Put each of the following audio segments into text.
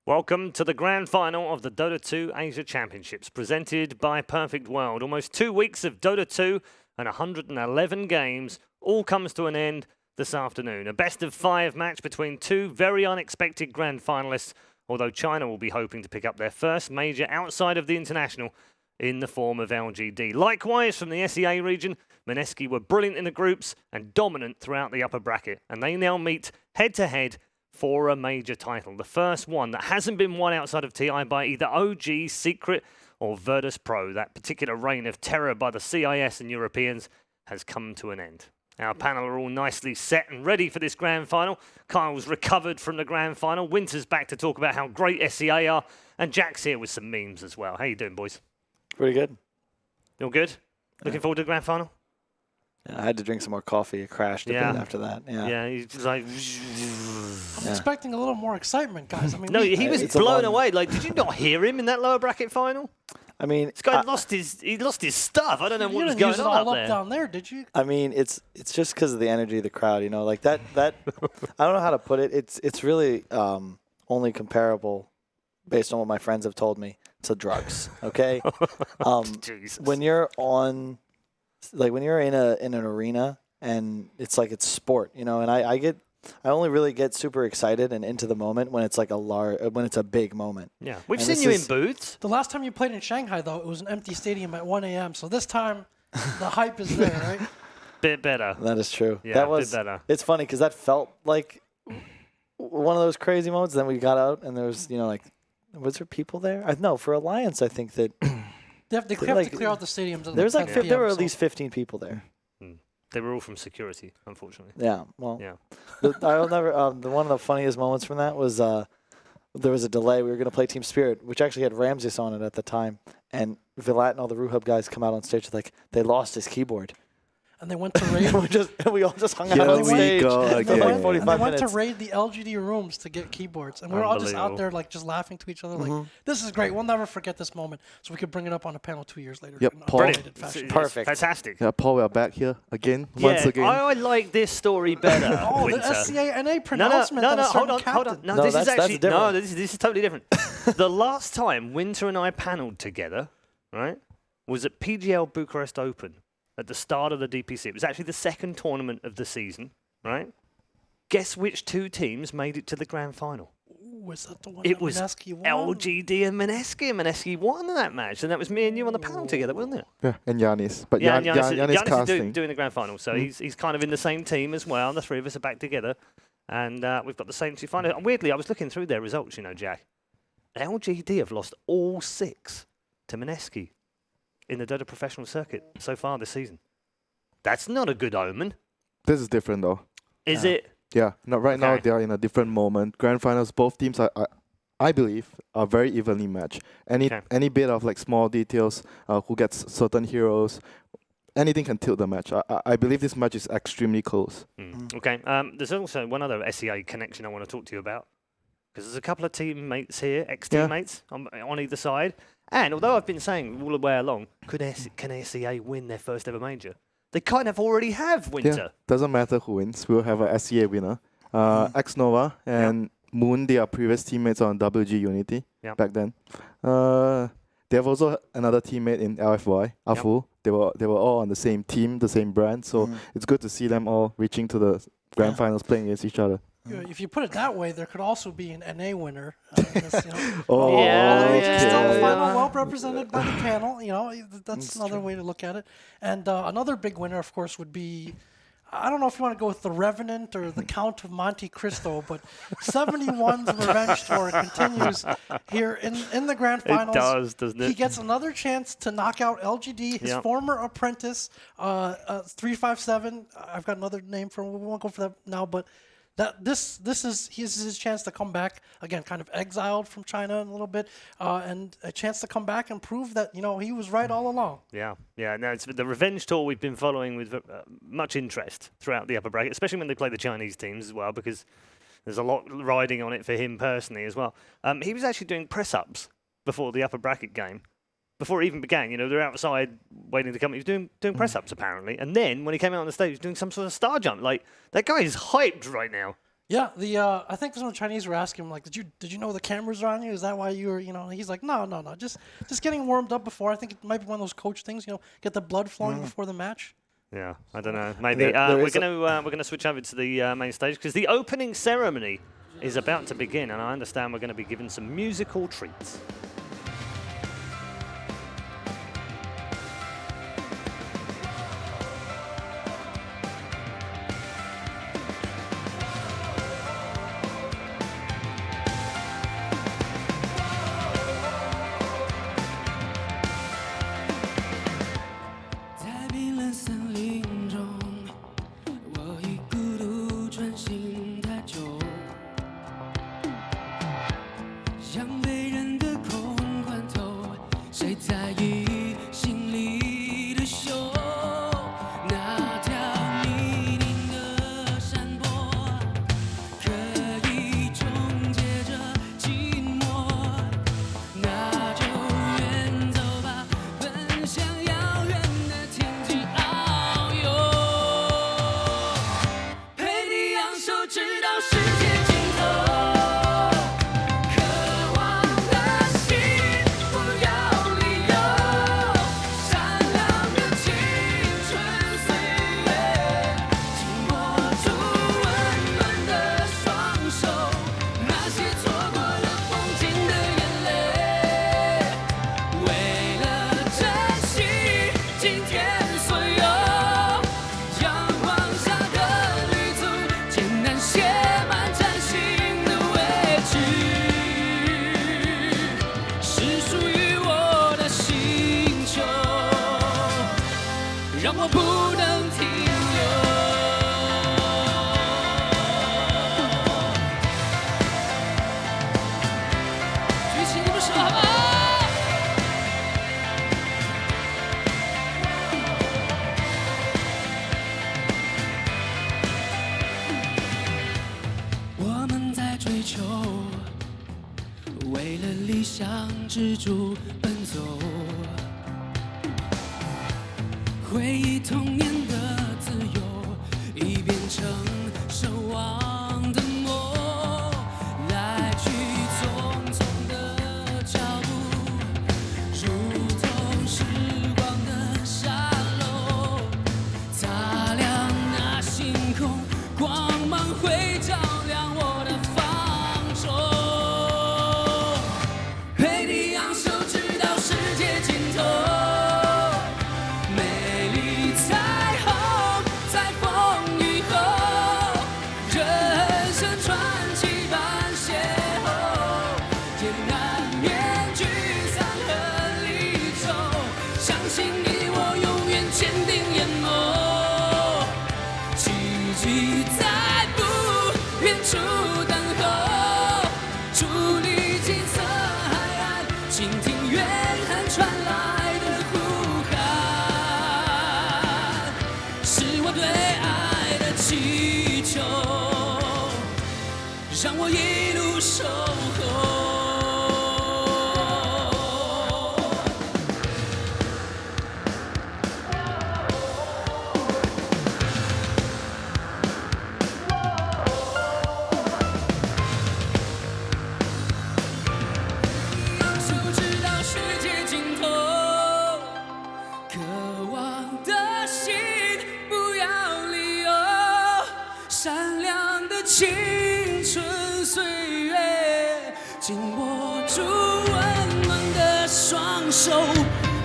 Welcome to the grand final of the Dota 2 Asia Championships, presented by Perfect World. Almost 2 weeks of Dota 2 and 111 games all comes to an end this afternoon. A best-of-5 match between two very unexpected grand finalists, although China will be hoping to pick up their first major outside of the international in the form of LGD. Likewise, from the SEA region, Mineski were brilliant in the groups and dominant throughout the upper bracket, and they now meet head-to-head for a major title. The first one that hasn't been won outside of TI by either OG, Secret, or Virtus Pro. That particular reign of terror by the CIS and Europeans has come to an end. Our panel are all nicely set and ready for this grand final. Kyle's recovered from the grand final. Winter's back to talk about how great SEA are. And Jack's here with some memes as well. How you doing, boys? Pretty good. You all good? Looking forward to the grand final? Yeah, I had to drink some more coffee. It crashed a bit after that. Yeah, he's just like... I'm expecting a little more excitement, guys. I mean, no, he was blown away. Like, did you not hear him in that lower bracket final? I mean, this guy lost his stuff. I don't know what was going on up there. Down there, did you? I mean, it's just because of the energy of the crowd. You know, like that. I don't know how to put it. It's really only comparable, based on what my friends have told me, to drugs. Okay. When you're on. Like when you're in an arena and it's like it's sport, you know, and I only really get super excited and into the moment when it's like when it's a big moment. Yeah, we've seen you in booths. The last time you played in Shanghai, though, it was an empty stadium at 1 a.m. So this time, the hype is there, right? Bit better. That is true. Yeah, that was bit better. It's funny because that felt like one of those crazy moments. Then we got out and there was, you know, like, was there people there? No, for Alliance, I think that. They have to clear out the stadiums. There's like there were at least 15 people there. They were all from security, unfortunately. Yeah, well, yeah. I'll never. One of the funniest moments from that was there was a delay. We were going to play Team Spirit, which actually had Ramses on it at the time, and Vilat and all the RuHub guys come out on stage like they lost his keyboard. And they went to raid. we all just hung out on stage. They went to raid the LGD rooms to get keyboards, and we were all just out there, like, just laughing to each other, like, "This is great. We'll never forget this moment." So we could bring it up on a panel 2 years later. Yep, Paul. Perfect. Fantastic. Yeah, Paul, we are back here again, once again. I like this story better. The SCA-NA pronouncement. No, hold on. No, this is actually this is totally different. The last time Winter and I panelled together, right, was at PGL Bucharest Open. At the start of the DPC. It was actually the second tournament of the season, right? Guess which two teams made it to the grand final? Was that the one it was LGD and Mineski. And Mineski won that match. And that was me and you on the panel together, wasn't it? Yeah, and Yanis. But yeah, Yanis casting. is doing the grand final. So he's kind of in the same team as well. And the three of us are back together. And we've got the same two finals. And weirdly, I was looking through their results, you know, Jack. LGD have lost all 6 to Mineski in the Dota professional circuit so far this season. That's not a good omen. This is different, though. Is it? Yeah. Now they are in a different moment. Grand finals, both teams I believe, are very evenly matched. Any bit of like small details, who gets certain heroes, anything can tilt the match. I believe this match is extremely close. Okay. There's also one other SEA connection I want to talk to you about, because there's a couple of teammates here, ex-teammates on either side. And although I've been saying all the way along, can SEA win their first ever major? They kind of already have, Winter. Yeah, doesn't matter who wins. We'll have a SEA winner. X-Nova and Moon, they are previous teammates on WG Unity back then. They have also another teammate in LFY, Afu. They were all on the same team, the same brand. So it's good to see them all reaching to the grand finals playing against each other. If you put it that way, there could also be an NA winner. Still the final, well represented by the panel. You know, that's another way to look at it. And another big winner, of course, would be, I don't know if you want to go with the Revenant or the Count of Monte Cristo, but 71's Revenge Tour continues here in the grand finals. It does, doesn't it? He gets another chance to knock out LGD, his former apprentice, 357. I've got another name for him. We won't go for that now, but this is his chance to come back again, kind of exiled from China a little bit, and a chance to come back and prove that, you know, he was right all along. Yeah. No, it's the Revenge Tour we've been following with much interest throughout the upper bracket, especially when they play the Chinese teams as well, because there's a lot riding on it for him personally as well. He was actually doing press-ups before the upper bracket game. Before it even began, you know, they're outside waiting to come. He was doing press-ups, apparently. And then, when he came out on the stage, he was doing some sort of star jump. Like, that guy is hyped right now. Yeah, I think some Chinese were asking him like, did you know the cameras are on you? Is that why you were, you know? And he's like, no, just getting warmed up before. I think it might be one of those coach things, you know, get the blood flowing before the match. Yeah, I don't know. Maybe we're gonna switch over to the main stage because the opening ceremony is about to begin, and I understand we're going to be given some musical treats.执着奔走，回忆童年的自由，已变成守望的梦，来去匆匆的脚步，如同时光的沙漏，擦亮那星空，光芒会照亮我的方舟。让我一路守候。就知道世界尽头，渴望的心不要理由，闪亮的青春岁月，紧握住温暖的双手，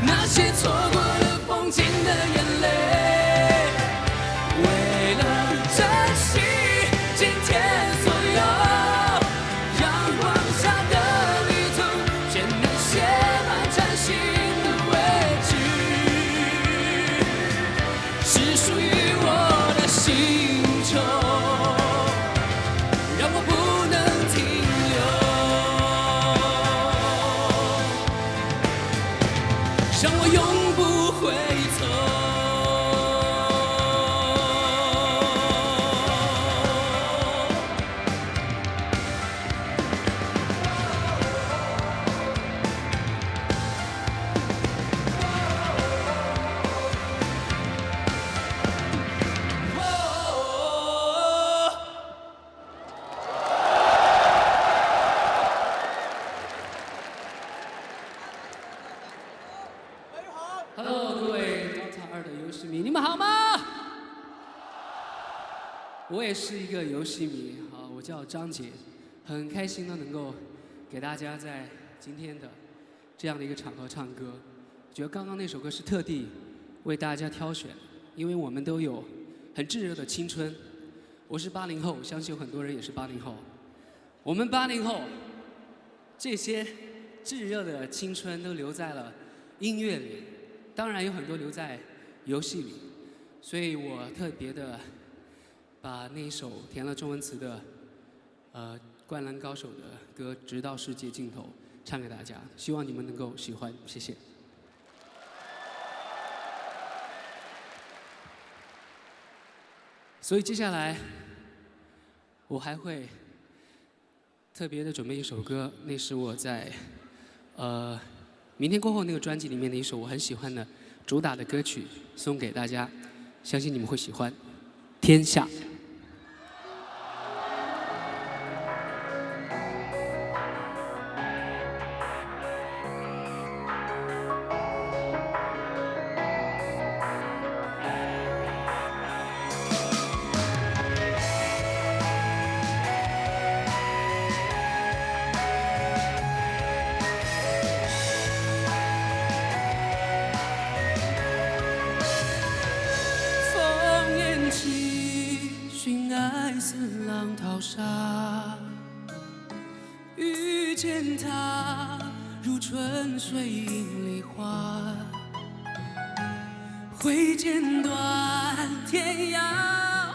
那些错过了风景的眼泪，为了珍惜今天所有，阳光下的旅途，艰难写满崭新的位置，是属于我的星球。让我永不回头。我也是一个游戏迷啊，我叫张杰，很开心的能够给大家在今天的这样的一个场合唱歌。觉得刚刚那首歌是特地为大家挑选，因为我们都有很炙热的青春。我是80后，相信有很多人也是80后。我们80后这些炙热的青春都留在了音乐里，当然有很多留在游戏里。所以我特别的把那一首填了中文词的灌篮高手的歌《直到世界尽头》唱给大家，希望你们能够喜欢，谢谢。所以接下来我还会特别的准备一首歌，那是我在明天过后那个专辑里面的一首我很喜欢的主打的歌曲，送给大家，相信你们会喜欢。天下。浪淘沙，遇见他如春水映梨花，挥剑断天涯，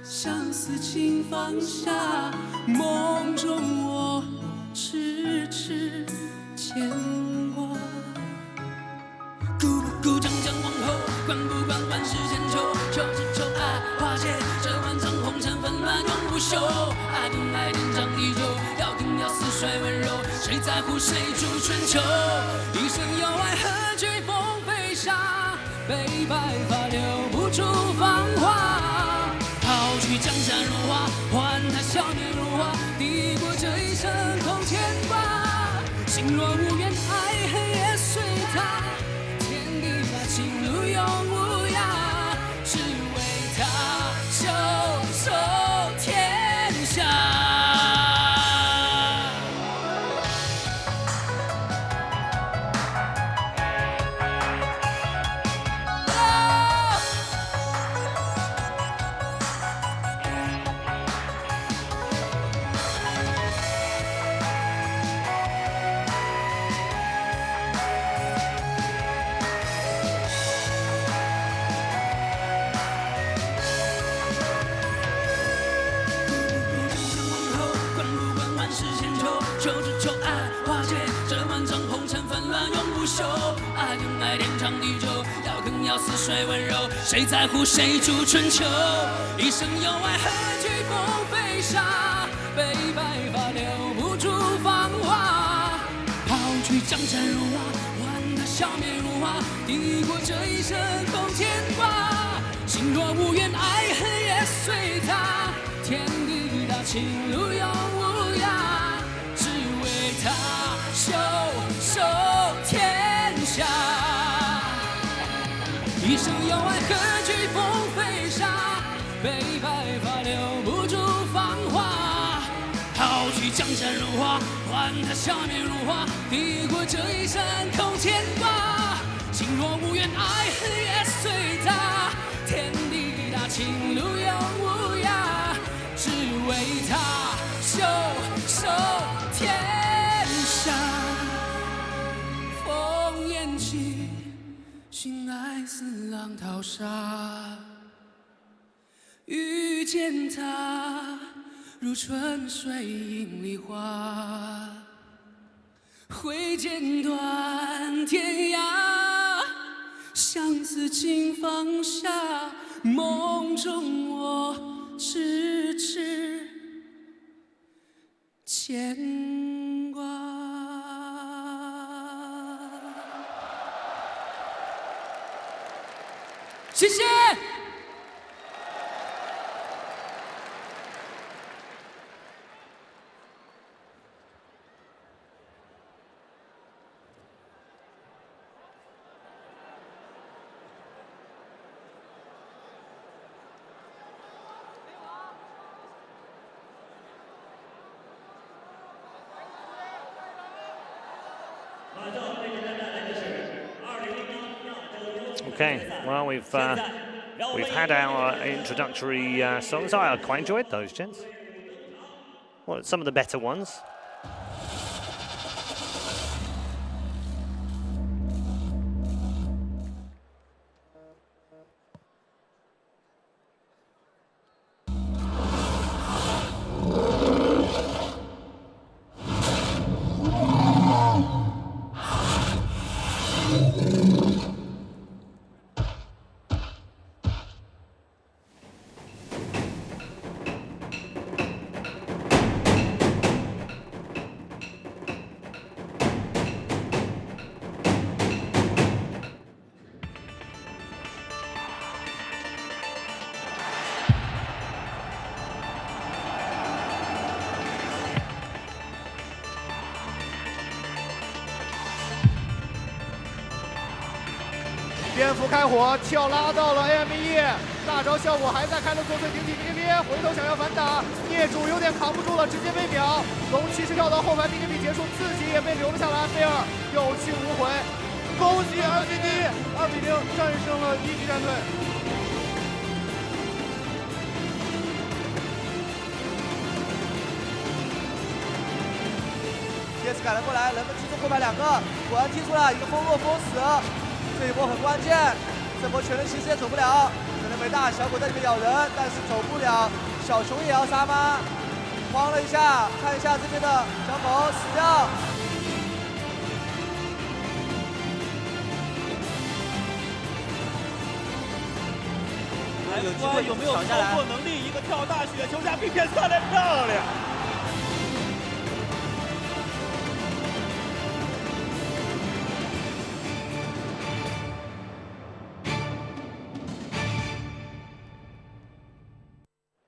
相思情放下，梦中我痴痴牵挂。咕噜咕，长江往后，管不管万世千秋，秋之秋爱化解，这万丈红尘纷乱永不休。爱更爱天长地久，要更要似水温柔，谁在乎谁主春秋？一生有爱何惧风飞沙，悲白发留不住芳华。抛去江山如画，换他笑面如花，抵过这一生空牵挂。心若无缘，爱恨也随他。情路永无涯，只为他袖手天下。秋之秋爱化解，这万丈红尘纷乱永不休。爱更爱天长地久，要更要似水温柔，谁在乎谁主春秋？一生有爱何惧风飞沙，悲白发留不住芳华。抛去江山如画，换他笑面如花，抵过这一生空牵挂。心若无缘，爱恨也随他，天地大，情路永无涯。他袖手天下，一生有爱何惧风飞沙，悲白发留不住芳华。抛去江山如画，换他笑面如花，抵过这一生空牵挂。心若无缘，爱恨也随他，天地大，情路永无涯，只为他袖手天下。烽烟起，寻爱似浪淘沙，遇见他如春水映梨花，挥剑断天涯，相思情放下，梦中我痴痴牵挂。谢谢。Okay, well, we've had our introductory songs. I quite enjoyed those, gents. Well, some of the better ones.蝙蝠开火，跳拉到了 AME， 大招效果还在，开了左腿顶起敌边，回头想要反打，业主有点扛不住了，直接被秒。龙骑士跳到后排 BKB 结束，自己也被留了下来，菲尔有去无回。恭喜 LGD 2比0战胜了一级战队。贴斯赶了过来，能不能击中后排2个？果然踢出了一个风落封死。这一波很关键，这波全人其实也走不了，可能没大小狗在里面咬人，但是走不了。小熊也要杀吗？慌了一下，看一下这边的小狗死掉。有机会有没有操作能力？一个跳大雪球加 B 片射得漂亮。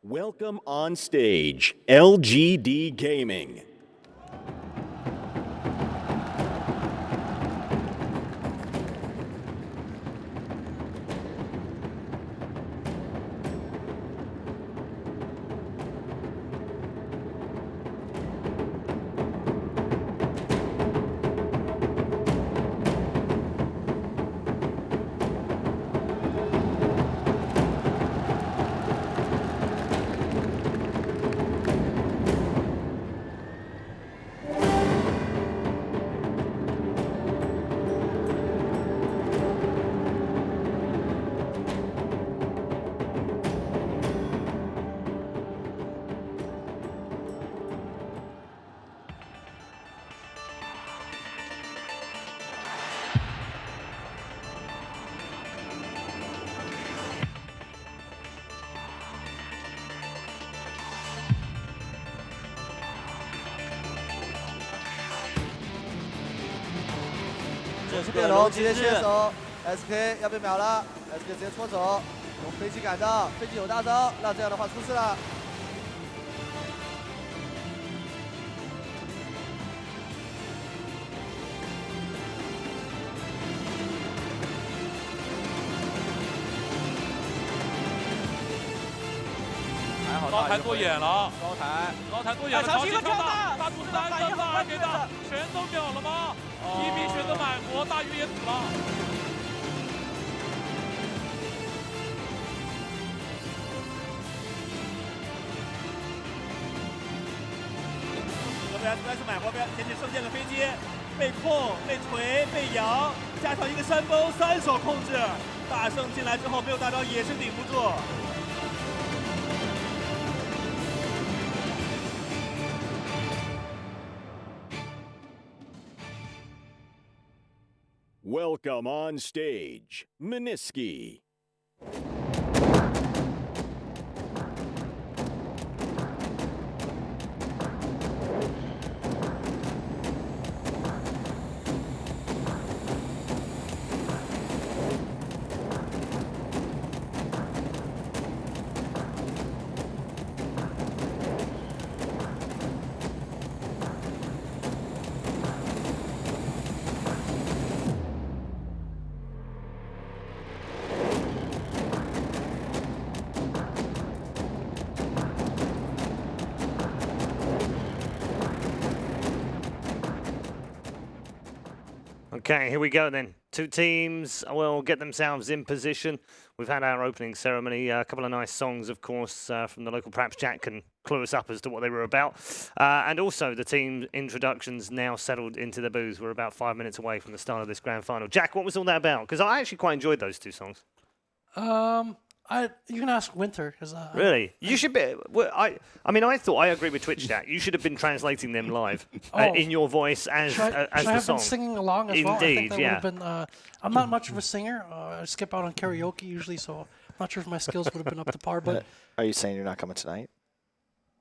Welcome on stage, LGD Gaming.变龙直接切手 ，SK 要被秒了 ，SK 直接搓走，从飞机赶到，飞机有大招，那这样的话出事了。还好高台过远了，高台过远了，长期跳大图3个2给的，全都秒了吗？一比全都满国，大鱼也死了。WS 满国边捡起圣剑的飞机，被控、被锤、被摇，加上一个山崩，3手控制，大圣进来之后没有大招也是顶不住。Welcome on stage, Mineski. Okay, here we go then. Two teams will get themselves in position. We've had our opening ceremony. A couple of nice songs, of course, from the local. Perhaps Jack can clue us up as to what they were about. And also the team introductions now settled into the booth. We're about 5 minutes away from the start of this grand final. Jack, what was all that about? Because I actually quite enjoyed those two songs. You can ask Winter. Really? You should be. Well, I agree with Twitch Chat. You should have been translating them live in your voice as should the I have song. been singing along as well? I think Indeed, that yeah. would have been. I'm not much of a singer. I skip out on karaoke usually, so I'm not sure if my skills would have been up to par. But Are you saying you're not coming tonight?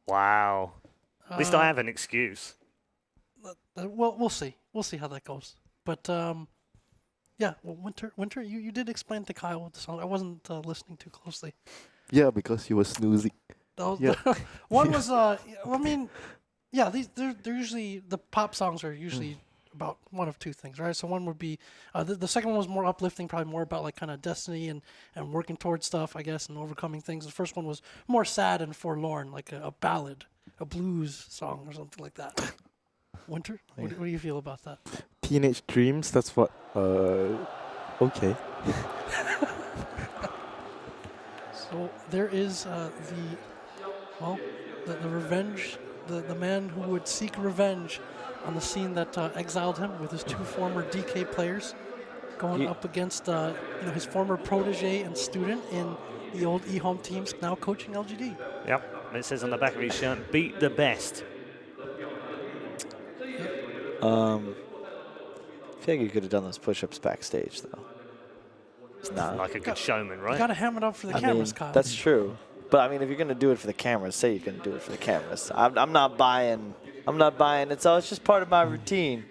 Wow. At least I have an excuse. well, we'll see. We'll see how that goes. But yeah, well, Winter, you did explain to Kyle what the song. I wasn't listening too closely. Yeah, because you were snoozing. One was they're usually the pop songs are usually about one of two things, right? So one would be the second one was more uplifting, probably more about like kind of destiny and working towards stuff, I guess, and overcoming things. The first one was more sad and forlorn, like a ballad, a blues song or something like that. Winter, what do you feel about that? Teenage Dreams, that's what... okay. So there is the revenge, the man who would seek revenge on the scene that exiled him with his two former DK players, going up against his former protege and student in the old eHome teams, now coaching LGD. Yep. It says on the back of his shirt, "Beat the best." I feel like you could have done those push-ups backstage, though. It's not like a good showman, right? You got to ham it up for the cameras, Kyle. That's true. But I mean, if you're gonna do it for the cameras, say you're gonna do it for the cameras. I'm not buying. It's just part of my routine.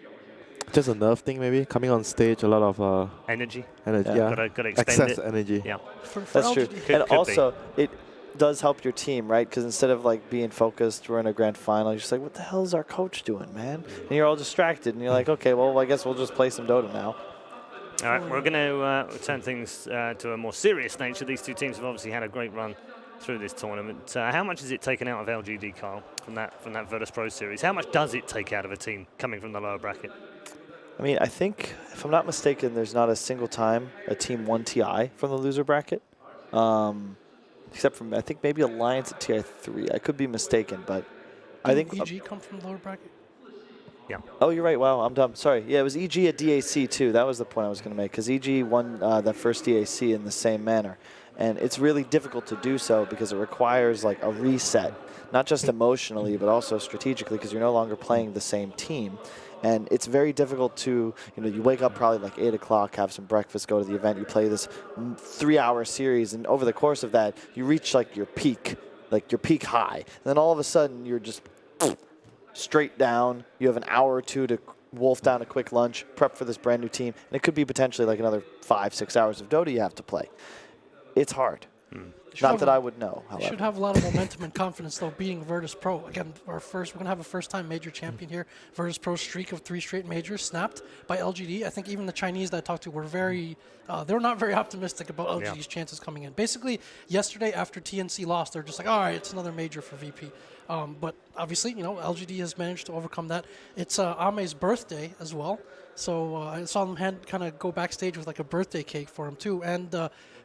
Just a nerve thing, maybe. Coming on stage, a lot of energy. Energy, Yeah. yeah. Gotta expend Excess it. energy. Yeah. For That's true. LGD. And also, it does help your team, right? Because instead of like being focused, we're in a grand final. You're just like, what the hell is our coach doing, man? And you're all distracted, and you're like, okay, well, I guess we'll just play some Dota now. All right, we're going to turn things to a more serious nature. These two teams have obviously had a great run through this tournament. How much has it taken out of LGD, Kyle, from that Virtus Pro series? How much does it take out of a team coming from the lower bracket? I mean, I think, if I'm not mistaken, there's not a single time a team won TI from the loser bracket. Except from, I think, maybe Alliance at TI3. I could be mistaken, but I think... EG come from the lower bracket? Yeah. Oh, you're right. Wow, I'm dumb. Sorry. Yeah, it was EG at DAC, too. That was the point I was going to make, because EG won that first DAC in the same manner. And it's really difficult to do so because it requires, like, a reset, not just emotionally, but also strategically, because you're no longer playing the same team. And it's very difficult to, you wake up probably like 8 o'clock, have some breakfast, go to the event, you play this 3-hour series, and over the course of that, you reach like your peak high. And then all of a sudden, you're just straight down. You have an hour or two to wolf down a quick lunch, prep for this brand new team, and it could be potentially like another 5-6 hours of Dota you have to play. It's hard. Not that I would know, however. Should have a lot of momentum and confidence, though, beating Virtus Pro. Again, we're going to have a first-time major champion here. Virtus Pro's streak of 3 straight majors snapped by LGD. I think even the Chinese that I talked to were they were not very optimistic about LGD's chances coming in. Basically, yesterday after TNC lost, they're just like, all right, it's another major for VP. But obviously, LGD has managed to overcome that. It's Ame's birthday as well. So I saw them kind of go backstage with like a birthday cake for him, too. And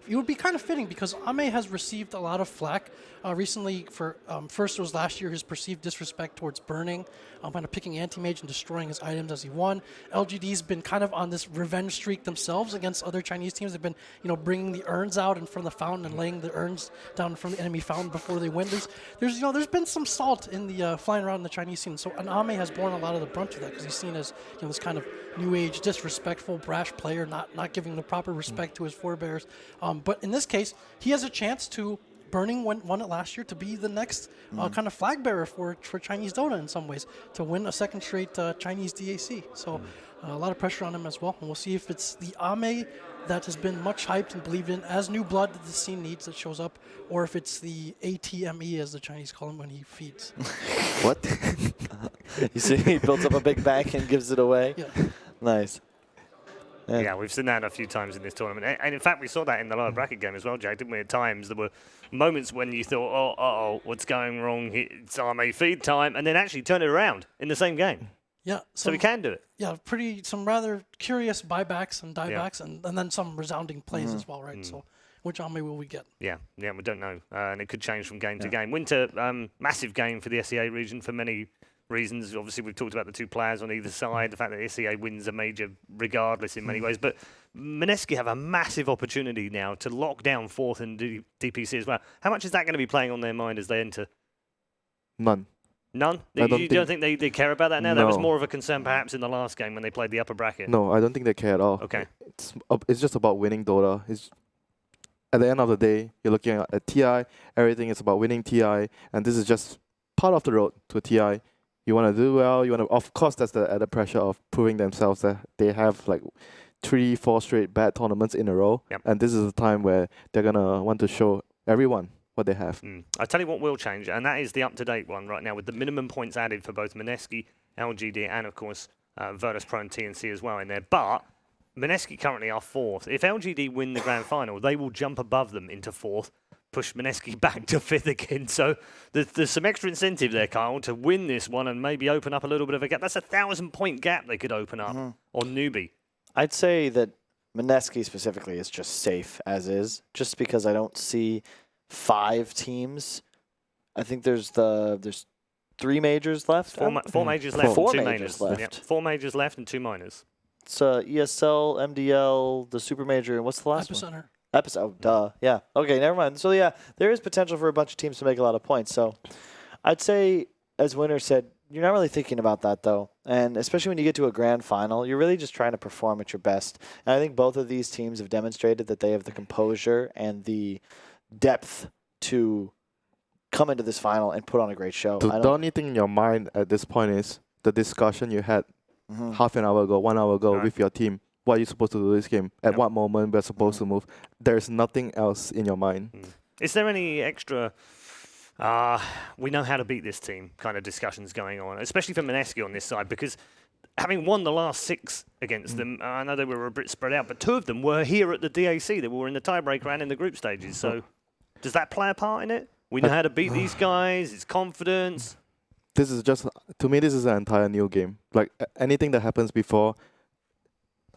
it would be kind of fitting because Ame has received a lot of flack recently for, first it was last year, his perceived disrespect towards burning, kind of picking anti-mage and destroying his items as he won. LGD's been kind of on this revenge streak themselves against other Chinese teams. They've been, bringing the urns out in front of the fountain and laying the urns down in front of the enemy fountain before they win. There's been some salt in the flying around in the Chinese scene. So Ame has borne a lot of the brunt of that because he's seen as, this kind of new age, disrespectful, brash player, not giving the proper respect to his forebears. But in this case, he has a chance to, Burning won it last year, to be the next kind of flag bearer for Chinese Dota in some ways, to win a second straight Chinese DAC. So a lot of pressure on him as well. And we'll see if it's the Ame that has been much hyped and believed in as new blood that the scene needs that shows up, or if it's the ATME, as the Chinese call him when he feeds. What? You see, he builds up a big bank and gives it away? Yeah. Nice. Yeah, we've seen that a few times in this tournament. And in fact, we saw that in the lower bracket game as well, Jack, didn't we? At times, there were moments when you thought, oh, what's going wrong? It's Ame feed time. And then actually turn it around in the same game. Yeah. So we can do it. Yeah, some rather curious buybacks and diebacks, and then some resounding plays as well, right? So which army will we get? Yeah, we don't know. And it could change from game to game. Winter, massive game for the SEA region for many reasons. Obviously, we've talked about the two players on either side, the fact that SEA wins a major regardless in many ways. But Mineski have a massive opportunity now to lock down 4th and DPC as well. How much is that going to be playing on their mind as they enter? None. None? I You don't think they care about that now? No. That was more of a concern perhaps in the last game when they played the upper bracket. No, I don't think they care at all. Okay. It's just about winning Dota. At the end of the day, you're looking at TI. Everything is about winning TI, and this is just part of the road to TI. You want to do well. You want to, of course, that's the added pressure of proving themselves that they have like 3-4 straight bad tournaments in a row, and this is the time where they're gonna want to show everyone what they have. I'll tell you what will change, and that is the up-to-date one right now with the minimum points added for both Mineski, LGD, and of course Virtus Pro and TNC as well in there. But Mineski currently are 4th. If LGD win the grand final, they will jump above them into 4th, push Mineski back to 5th again. So there's some extra incentive there, Kyle, to win this one and maybe open up a little bit of a gap. That's a 1,000-point gap they could open up on newbie. I'd say that Mineski specifically is just safe as is, just because I don't see 5 teams. I think there's 3 majors left. Four majors left, Four and 2 majors minors. left. 4 majors left and 2 minors. It's ESL, MDL, the Super Major, and what's the last one? Epicenter. Oh, duh. Yeah. Okay, never mind. So, yeah, there is potential for a bunch of teams to make a lot of points. So, I'd say, as Winner said, you're not really thinking about that, though. And especially when you get to a grand final, you're really just trying to perform at your best. And I think both of these teams have demonstrated that they have the composure and the depth to come into this final and put on a great show. The only thing in your mind at this point is the discussion you had half an hour ago, 1 hour ago with your team. What are you supposed to do this game? At what moment we're supposed to move? There's nothing else in your mind. Is there any extra, we know how to beat this team kind of discussions going on, especially for Mineski on this side? Because having won the last 6 against them, I know they were a bit spread out, but 2 of them were here at the DAC. They were in the tiebreaker and in the group stages. So does that play a part in it? We know how to beat these guys. It's confidence. This is just, to me, this is an entire new game. Like anything that happens before,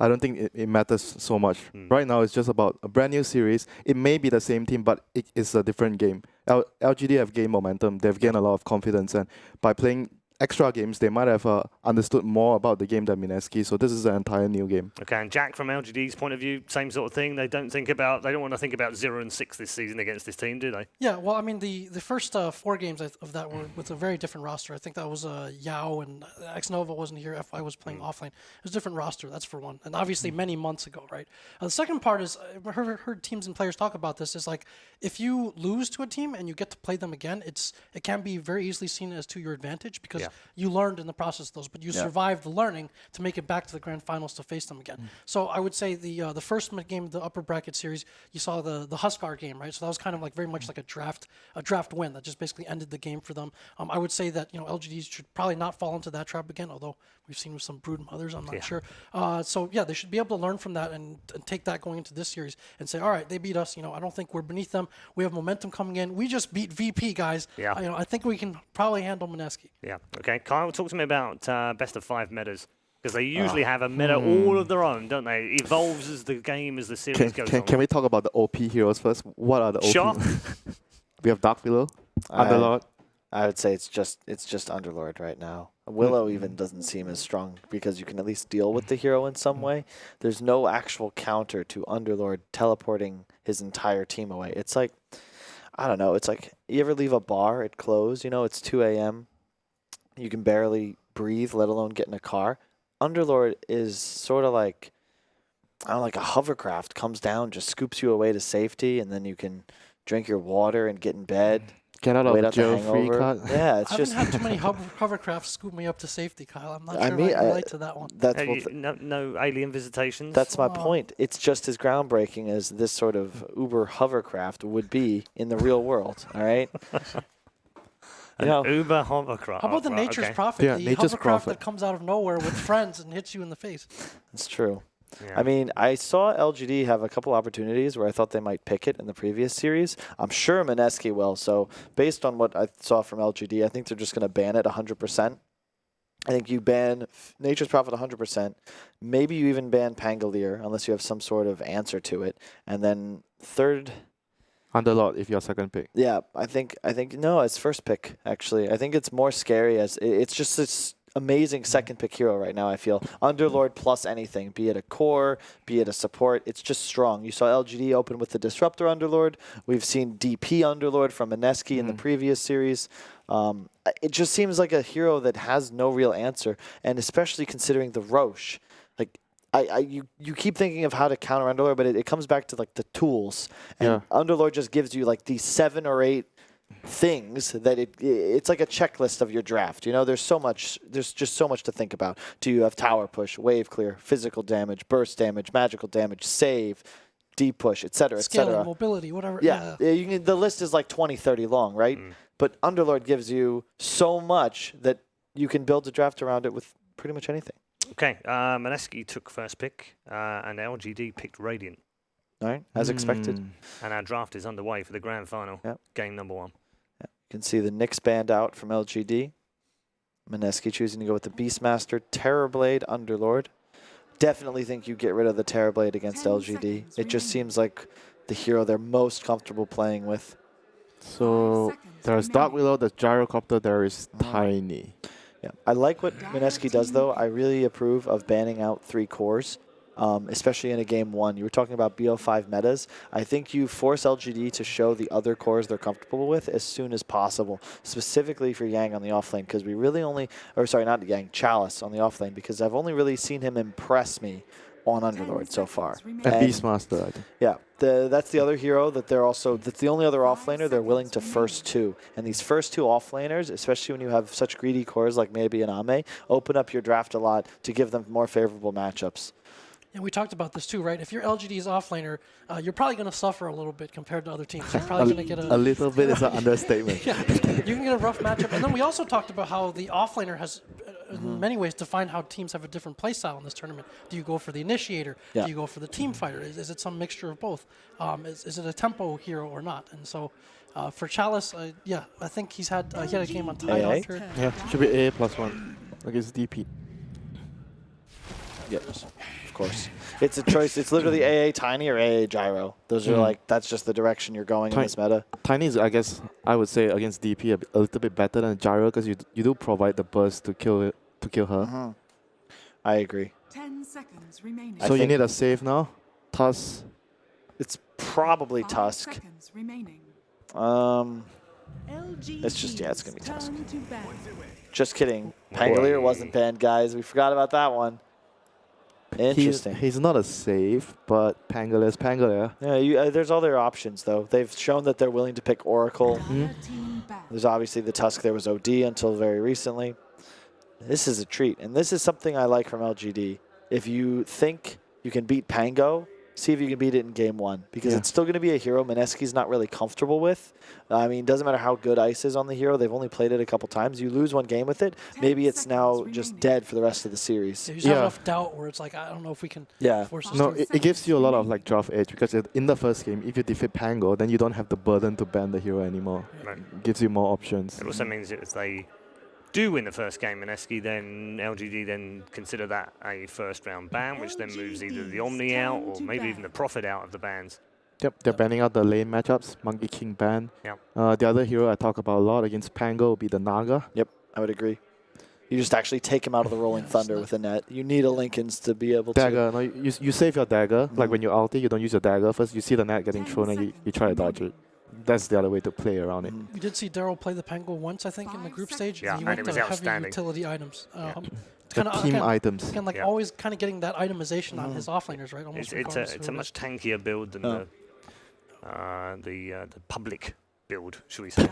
I don't think it matters so much. Right now, it's just about a brand new series. It may be the same team, but it is a different game. LGD have gained momentum. They've gained a lot of confidence. And by playing extra games, they might have understood more about the game than Mineski. So this is an entire new game. Okay, and Jack, from LGD's point of view, same sort of thing. They don't want to think about 0-6 this season against this team, do they? Yeah, well, I mean, the first 4 games of that were with a very different roster. I think that was Yao and Xnova wasn't here. FI was playing offlane. It was a different roster, that's for one. And obviously many months ago, right? The second part is, I've heard teams and players talk about this, is like, if you lose to a team and you get to play them again, it can be very easily seen as to your advantage because you learned in the process of those, but you survived the learning to make it back to the grand finals to face them again. So I would say the first game of the upper bracket series, you saw the Huskar game, right? So that was kind of like very much like a draft win that just basically ended the game for them. I would say that LGDs should probably not fall into that trap again, although we've seen with some brood mothers, I'm not sure. So yeah, they should be able to learn from that and take that going into this series and say, all right, they beat us. I don't think we're beneath them. We have momentum coming in. We just beat VP, guys. Yeah. I think we can probably handle Mineski. Yeah. Okay. Kyle, talk to me about best of 5 metas. Because they usually have a meta all of their own, don't they? It evolves as the series goes on. Can we talk about the OP heroes first? What are the OP? Sure. We have Dark Below, Underlord. I would say it's just Underlord right now. Willow even doesn't seem as strong because you can at least deal with the hero in some way. There's no actual counter to Underlord teleporting his entire team away. It's like, I don't know, it's like you ever leave a bar at close, it's 2 a.m., you can barely breathe, let alone get in a car. Underlord is sort of like, I don't know, like a hovercraft, comes down, just scoops you away to safety, and then you can drink your water and get in bed. Get out of jail free card. Yeah, it's I just. haven't had too many hovercrafts scoop me up to safety, Kyle. I'm not sure I can relate to that one. That's no alien visitations. That's my point. It's just as groundbreaking as this sort of Uber hovercraft would be in the real world. All right. Uber hovercraft. How about the Nature's Prophet? Yeah, the Nature's hovercraft Prophet. that comes out of nowhere with friends and hits you in the face. That's true. Yeah. I mean, I saw LGD have a couple opportunities where I thought they might pick it in the previous series. I'm sure Mineski will. So based on what I saw from LGD, I think they're just going to ban it 100%. I think you ban Nature's Prophet 100%. Maybe you even ban Pangolier unless you have some sort of answer to it. And then third, Underlord if you're second pick. yeah, I think no, it's first pick actually. I think it's more scary as it's just this amazing second pick hero right now. I feel Underlord plus anything, be it a core, be it a support, it's just strong. You saw LGD open with the Disruptor Underlord. We've seen DP Underlord from Mineski in the previous series. It just seems like a hero that has no real answer, and especially considering the Roche. Like, you keep thinking of how to counter Underlord, but it comes back to like the tools. And Underlord just gives you like these 7 or 8 things that it's like a checklist of your draft. You know, there's just so much to think about. Do you have tower push, wave clear, physical damage, burst damage, magical damage, save, deep push, etc., Scaling, etc. mobility, whatever. Yeah, the list is like 20, 30 long, right? But Underlord gives you so much that you can build a draft around it with pretty much anything. Okay, Mineski took first pick, and LGD picked Radiant. All right, as expected. And our draft is underway for the grand final, game number 1. You can see the Nyx band out from LGD. Mineski choosing to go with the Beastmaster, Terrorblade, Underlord. Definitely think you get rid of the Terrorblade against LGD. It just seems like the hero they're most comfortable playing with. So there's Dark Willow, there's Gyrocopter, there is Tiny. Yeah, I like what Mineski does, though. I really approve of banning out 3 cores, especially in a game 1. You were talking about BO5 metas. I think you force LGD to show the other cores they're comfortable with as soon as possible, specifically for Yang on the offlane, because we really only, or sorry, not Yang, Chalice on the offlane, because I've only really seen him impress me on Underlord so far. And Beastmaster, I think. Yeah, that's the other hero that that's the only other offlaner they're willing to first 2. And these first 2 offlaners, especially when you have such greedy cores like maybe an Ame, open up your draft a lot to give them more favorable matchups. And we talked about this too, right? If you're LGD's offlaner, you're probably going to suffer a little bit compared to other teams. You're probably going to get a little bit is an understatement. Yeah, you can get a rough matchup. And then we also talked about how the offlaner has, in many ways, defined how teams have a different play style in this tournament. Do you go for the initiator? Yeah. Do you go for the team fighter? Is it some mixture of both? Is it a tempo hero or not? And so for Chalice, yeah, I think he had a game on Tide after. Yeah, should be AA+1 against DP. Yes, of course. It's a choice. It's literally AA Tiny or AA Gyro. Those are like, that's just the direction you're going in this meta. Tiny is, I guess, I would say against DP a little bit better than Gyro because you do provide the burst to kill her. I agree. 10 seconds remaining. So you need a save now. Tusk. It's probably Tusk. It's just, it's going to be Tusk. Just kidding. Pangolier wasn't banned, guys. We forgot about that one. Interesting. He's not a save, but Pangolier's Pangolier. Yeah, there's other options, though. They've shown that they're willing to pick Oracle. There's obviously the Tusk. There was OD until very recently. This is a treat, and this is something I like from LGD. If you think you can beat Pango, see if you can beat it in game 1, because it's still going to be a hero Mineski's not really comfortable with. I mean, doesn't matter how good Ice is on the hero. They've only played it a couple times. You lose one game with it, maybe it's now just dead for the rest of the series. Yeah, you have enough doubt where it's like, I don't know if we can force this. No, it gives you a lot of like draft edge because in the first game, if you defeat Pango, then you don't have the burden to ban the hero anymore. Right. It gives you more options. It also means that if they do win the first game, Mineski, then LGD then consider that a first round ban, which then moves either the Omni out or maybe even the Prophet out of the bans. Yep, they're banning out the lane matchups. Monkey King ban. Yep. The other hero I talk about a lot against Pango will be the Naga. Yep, I would agree. You just actually take him out of the Rolling Thunder with a net. You need a Lincoln's to be able to. No, you save your dagger. Like when you ulti, you don't use your dagger. First, you see the net getting thrown and you try to dodge it. That's the other way to play around it. We did see Daryl play the Pango once, I think, in the group stage. Yeah, he and went it was to heavy outstanding. utility items. Team items. Again, like always kind of getting that itemization on his offlaners, right? Almost it's a much tankier build than the public build, should we say.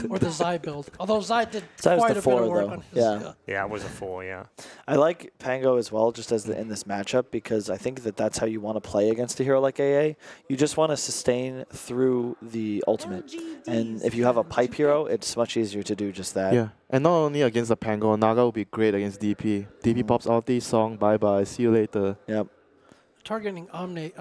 Or the Zai build. Although Zai did Zai's quite the a 4, bit of work though. on his... Yeah, it was a 4, yeah. I like Pango as well, just as in this matchup, because I think that's how you want to play against a hero like AA. You just want to sustain through the ultimate. And if you have a pipe hero, it's much easier to do just that. Yeah, and not only against the Pango, Naga will be great against DP. DP pops ulti, song, bye-bye, see you later. Yep. Targeting Ame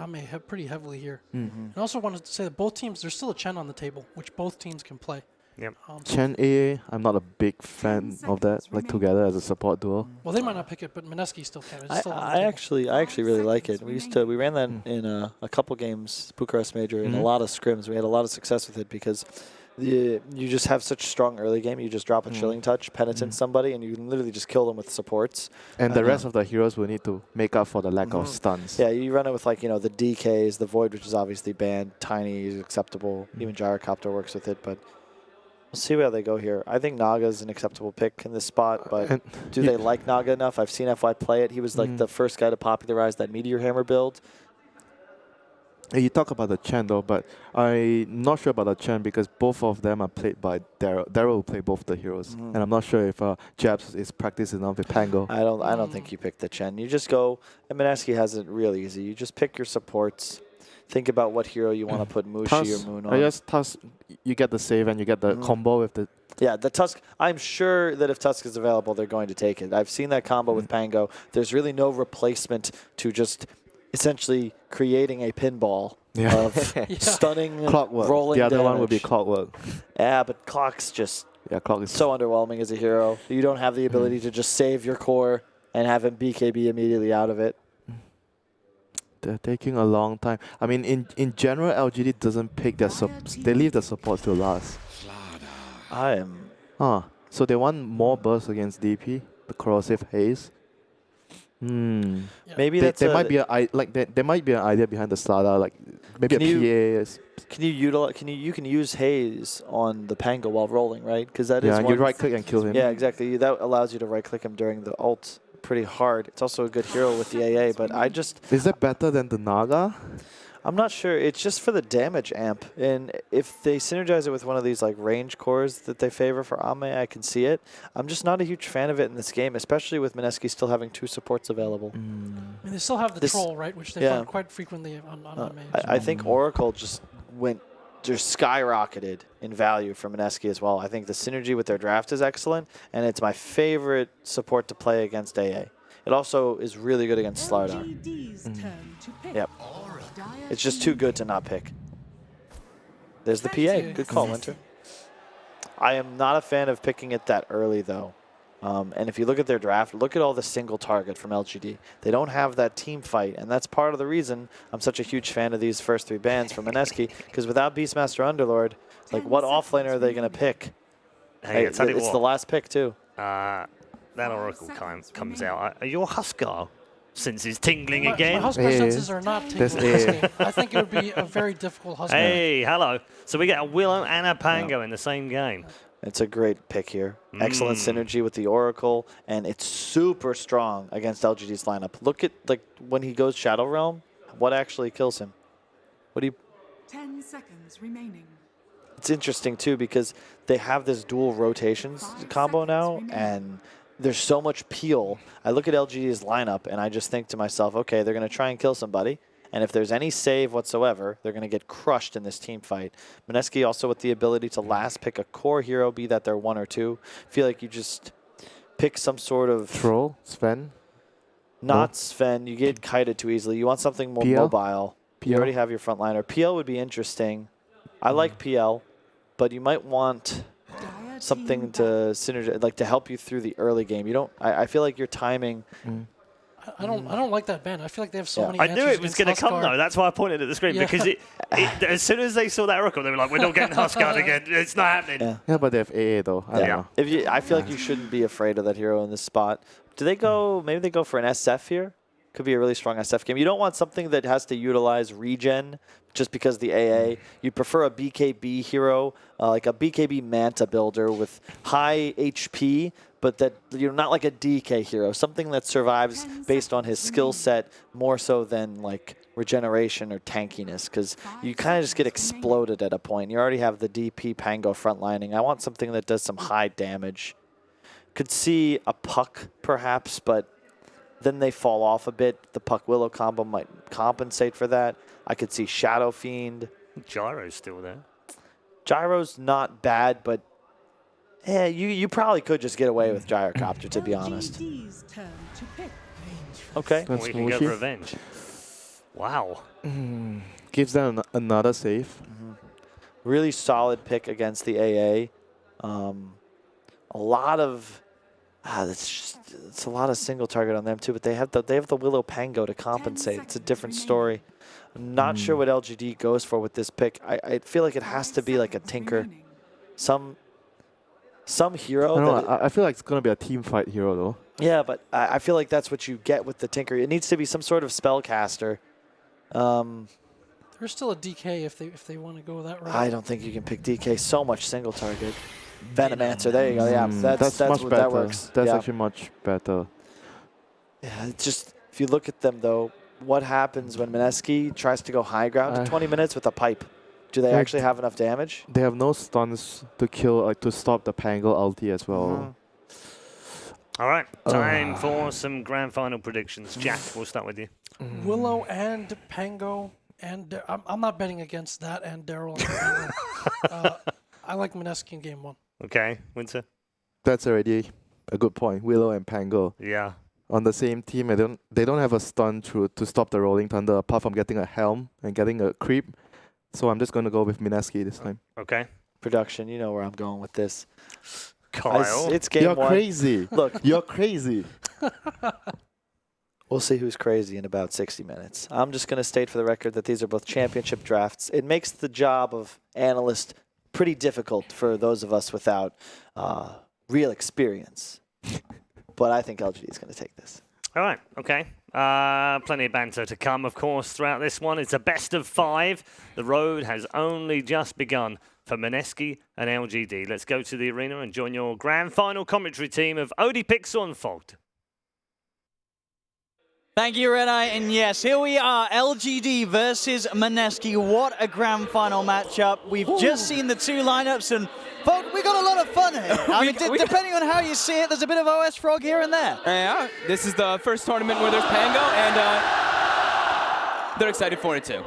pretty heavily here. And I also wanted to say that both teams, there's still a Chen on the table, which both teams can play. Yep. Chen AA, I'm not a big fan of that, like together as a support duo. Well, they might not pick it, but Mineski still can. It's still on the I table. actually really like it. We ran that in a couple games, Bucharest Major, in a lot of scrims. We had a lot of success with it because you just have such strong early game. You just drop a chilling touch, penitent somebody, and you can literally just kill them with supports. And the rest of the heroes will need to make up for the lack of stuns. Yeah, you run it with like the DKs, the Void, which is obviously banned. Tiny is acceptable. Even Gyrocopter works with it, but we'll see where they go here. I think Naga is an acceptable pick in this spot, but do they like Naga enough? I've seen FY play it. He was like the first guy to popularize that Meteor Hammer build. You talk about the Chen though, but I'm not sure about the Chen because both of them are played by Daryl. Daryl will play both the heroes, and I'm not sure if Jabs is practiced enough with Pango. I don't think you pick the Chen. You just go. And Mineski has it real easy. You just pick your supports. Think about what hero you want to put Mushi or Moon on. I guess Tusk, you get the save and you get the combo with the. Yeah, the Tusk. I'm sure that if Tusk is available, they're going to take it. I've seen that combo with Pango. There's really no replacement to just essentially creating a pinball of stunning, Clockwork. rolling The other damage. one would be Clockwork. Yeah, but Clock's just Clock is so underwhelming as a hero. You don't have the ability to just save your core and have him BKB immediately out of it. They're taking a long time. I mean, in general, LGD doesn't pick their they leave the support to last. So they want more burst against DP, the corrosive haze. Maybe there might be there might be an idea behind the Slada, like maybe a PA. Can you utilize? You can use haze on the Pango while rolling, right? Because that is and you right click and kill him. Yeah, exactly. That allows you to right click him during the ult. Pretty hard. It's also a good hero with the AA, but Is that better than the Naga? I'm not sure. It's just for the damage amp, and if they synergize it with one of these like range cores that they favor for Ame, I can see it. I'm just not a huge fan of it in this game, especially with Mineski still having 2 supports available. I mean, they still have the troll, right, which they run quite frequently on Ame. I think Oracle just skyrocketed in value for Mineski as well. I think the synergy with their draft is excellent, and it's my favorite support to play against AA. It also is really good against Slardar. Yep. It's just too good to not pick. There's the PA. Good call, Winter. I am not a fan of picking it that early, though. And if you look at their draft, look at all the single target from LGD. They don't have that team fight, and that's part of the reason I'm such a huge fan of these first 3 bans from Mineski, because without Beastmaster Underlord, like what offlaner are they going to pick? Hey, it's the last pick, too. That Oracle comes out. Your Huskar sense is tingling again. My Huskar senses are not tingling in this game. I think it would be a very difficult Huskar. Hey, hello. So we get a Willow and a Pango in the same game. It's a great pick here. Excellent synergy with the Oracle, and it's super strong against LGD's lineup. Look at when he goes Shadow Realm, what actually kills him? 10 seconds remaining. It's interesting too because they have this dual rotations combo now, and there's so much peel. I look at LGD's lineup, and I just think to myself, okay, they're going to try and kill somebody. And if there's any save whatsoever, they're going to get crushed in this team fight. Mineski also with the ability to last pick a core hero, be that they're 1 or 2. I feel like you just pick some sort of... Troll? Sven? Not Sven. You get kited too easily. You want something more mobile. PL? You already have your frontliner. PL would be interesting. I like PL, but you might want something to synergize, like to help you through the early game. You don't... I feel like your timing... I don't like that ban. I feel like they have so many I knew it was going to come, though. That's why I pointed at the screen, because as soon as they saw that Oracle, they were like, we're not getting Huskard again. It's not happening. Yeah, but they have AA, though. I don't know. I feel like you shouldn't be afraid of that hero in this spot. Do they go... Maybe they go for an SF here? Could be a really strong SF game. You don't want something that has to utilize regen just because the AA. You prefer a BKB hero, like a BKB Manta builder with high HP, but that not like a DK hero, something that survives based on his skill set more so than like regeneration or tankiness, because you kind of just get exploded at a point. You already have the DP Pango frontlining. I want something that does some high damage. Could see a Puck perhaps, but then they fall off a bit. The Puck Willow combo might compensate for that. I could see Shadow Fiend. Gyro's still there. Gyro's not bad, but you probably could just get away with Gyrocopter, to be honest. Okay. We can go for revenge. Wow. Gives them another save. Really solid pick against the AA. A lot of it's a lot of single target on them too, but they have the Willow Pango to compensate. It's a different story. I'm not sure what LGD goes for with this pick. I feel like it has to be like a Tinker, some hero. I feel like it's gonna be a team fight hero though. Yeah, but I feel like that's what you get with the Tinker. It needs to be some sort of spellcaster. There's still a DK if they want to go that route. I don't think you can pick DK. So much single target. Venomancer, there you go. Yeah, that's much what better. that works. That's yeah. actually much better. Yeah, it's just if you look at them though, what happens when Mineski tries to go high ground in 20 minutes with a pipe? Do they actually have enough damage? They have no stuns to kill, to stop the Pango ulti as well. All right, time for some grand final predictions. Jack, we'll start with you. Willow and Pango, and I'm not betting against that and Daryl. I like Mineski in game 1. Okay, Winter. That's already a good point. Willow and Pango. Yeah. On the same team, they don't have a stun to stop the Rolling Thunder apart from getting a helm and getting a creep. So I'm just going to go with Mineski this time. Okay. Production, you know where I'm going with this. Kyle. It's game 1. You're crazy. Look. You're crazy. We'll see who's crazy in about 60 minutes. I'm just going to state for the record that these are both championship drafts. It makes the job of analyst pretty difficult for those of us without real experience. But I think LGD is going to take this. All right, okay. Plenty of banter to come, of course, throughout this one. It's a best of 5. The road has only just begun for Mineski and LGD. Let's go to the arena and join your grand final commentary team of Odie Pixel and Fogged. Thank you, Red Eye. And yes, here we are, LGD versus Mineski. What a grand final matchup. We've just seen the 2 lineups, and Fog, we got a lot of fun here. I mean, depending on how you see it, there's a bit of OS Frog here and there. Yeah, this is the first tournament where there's Pango, and they're excited for it too.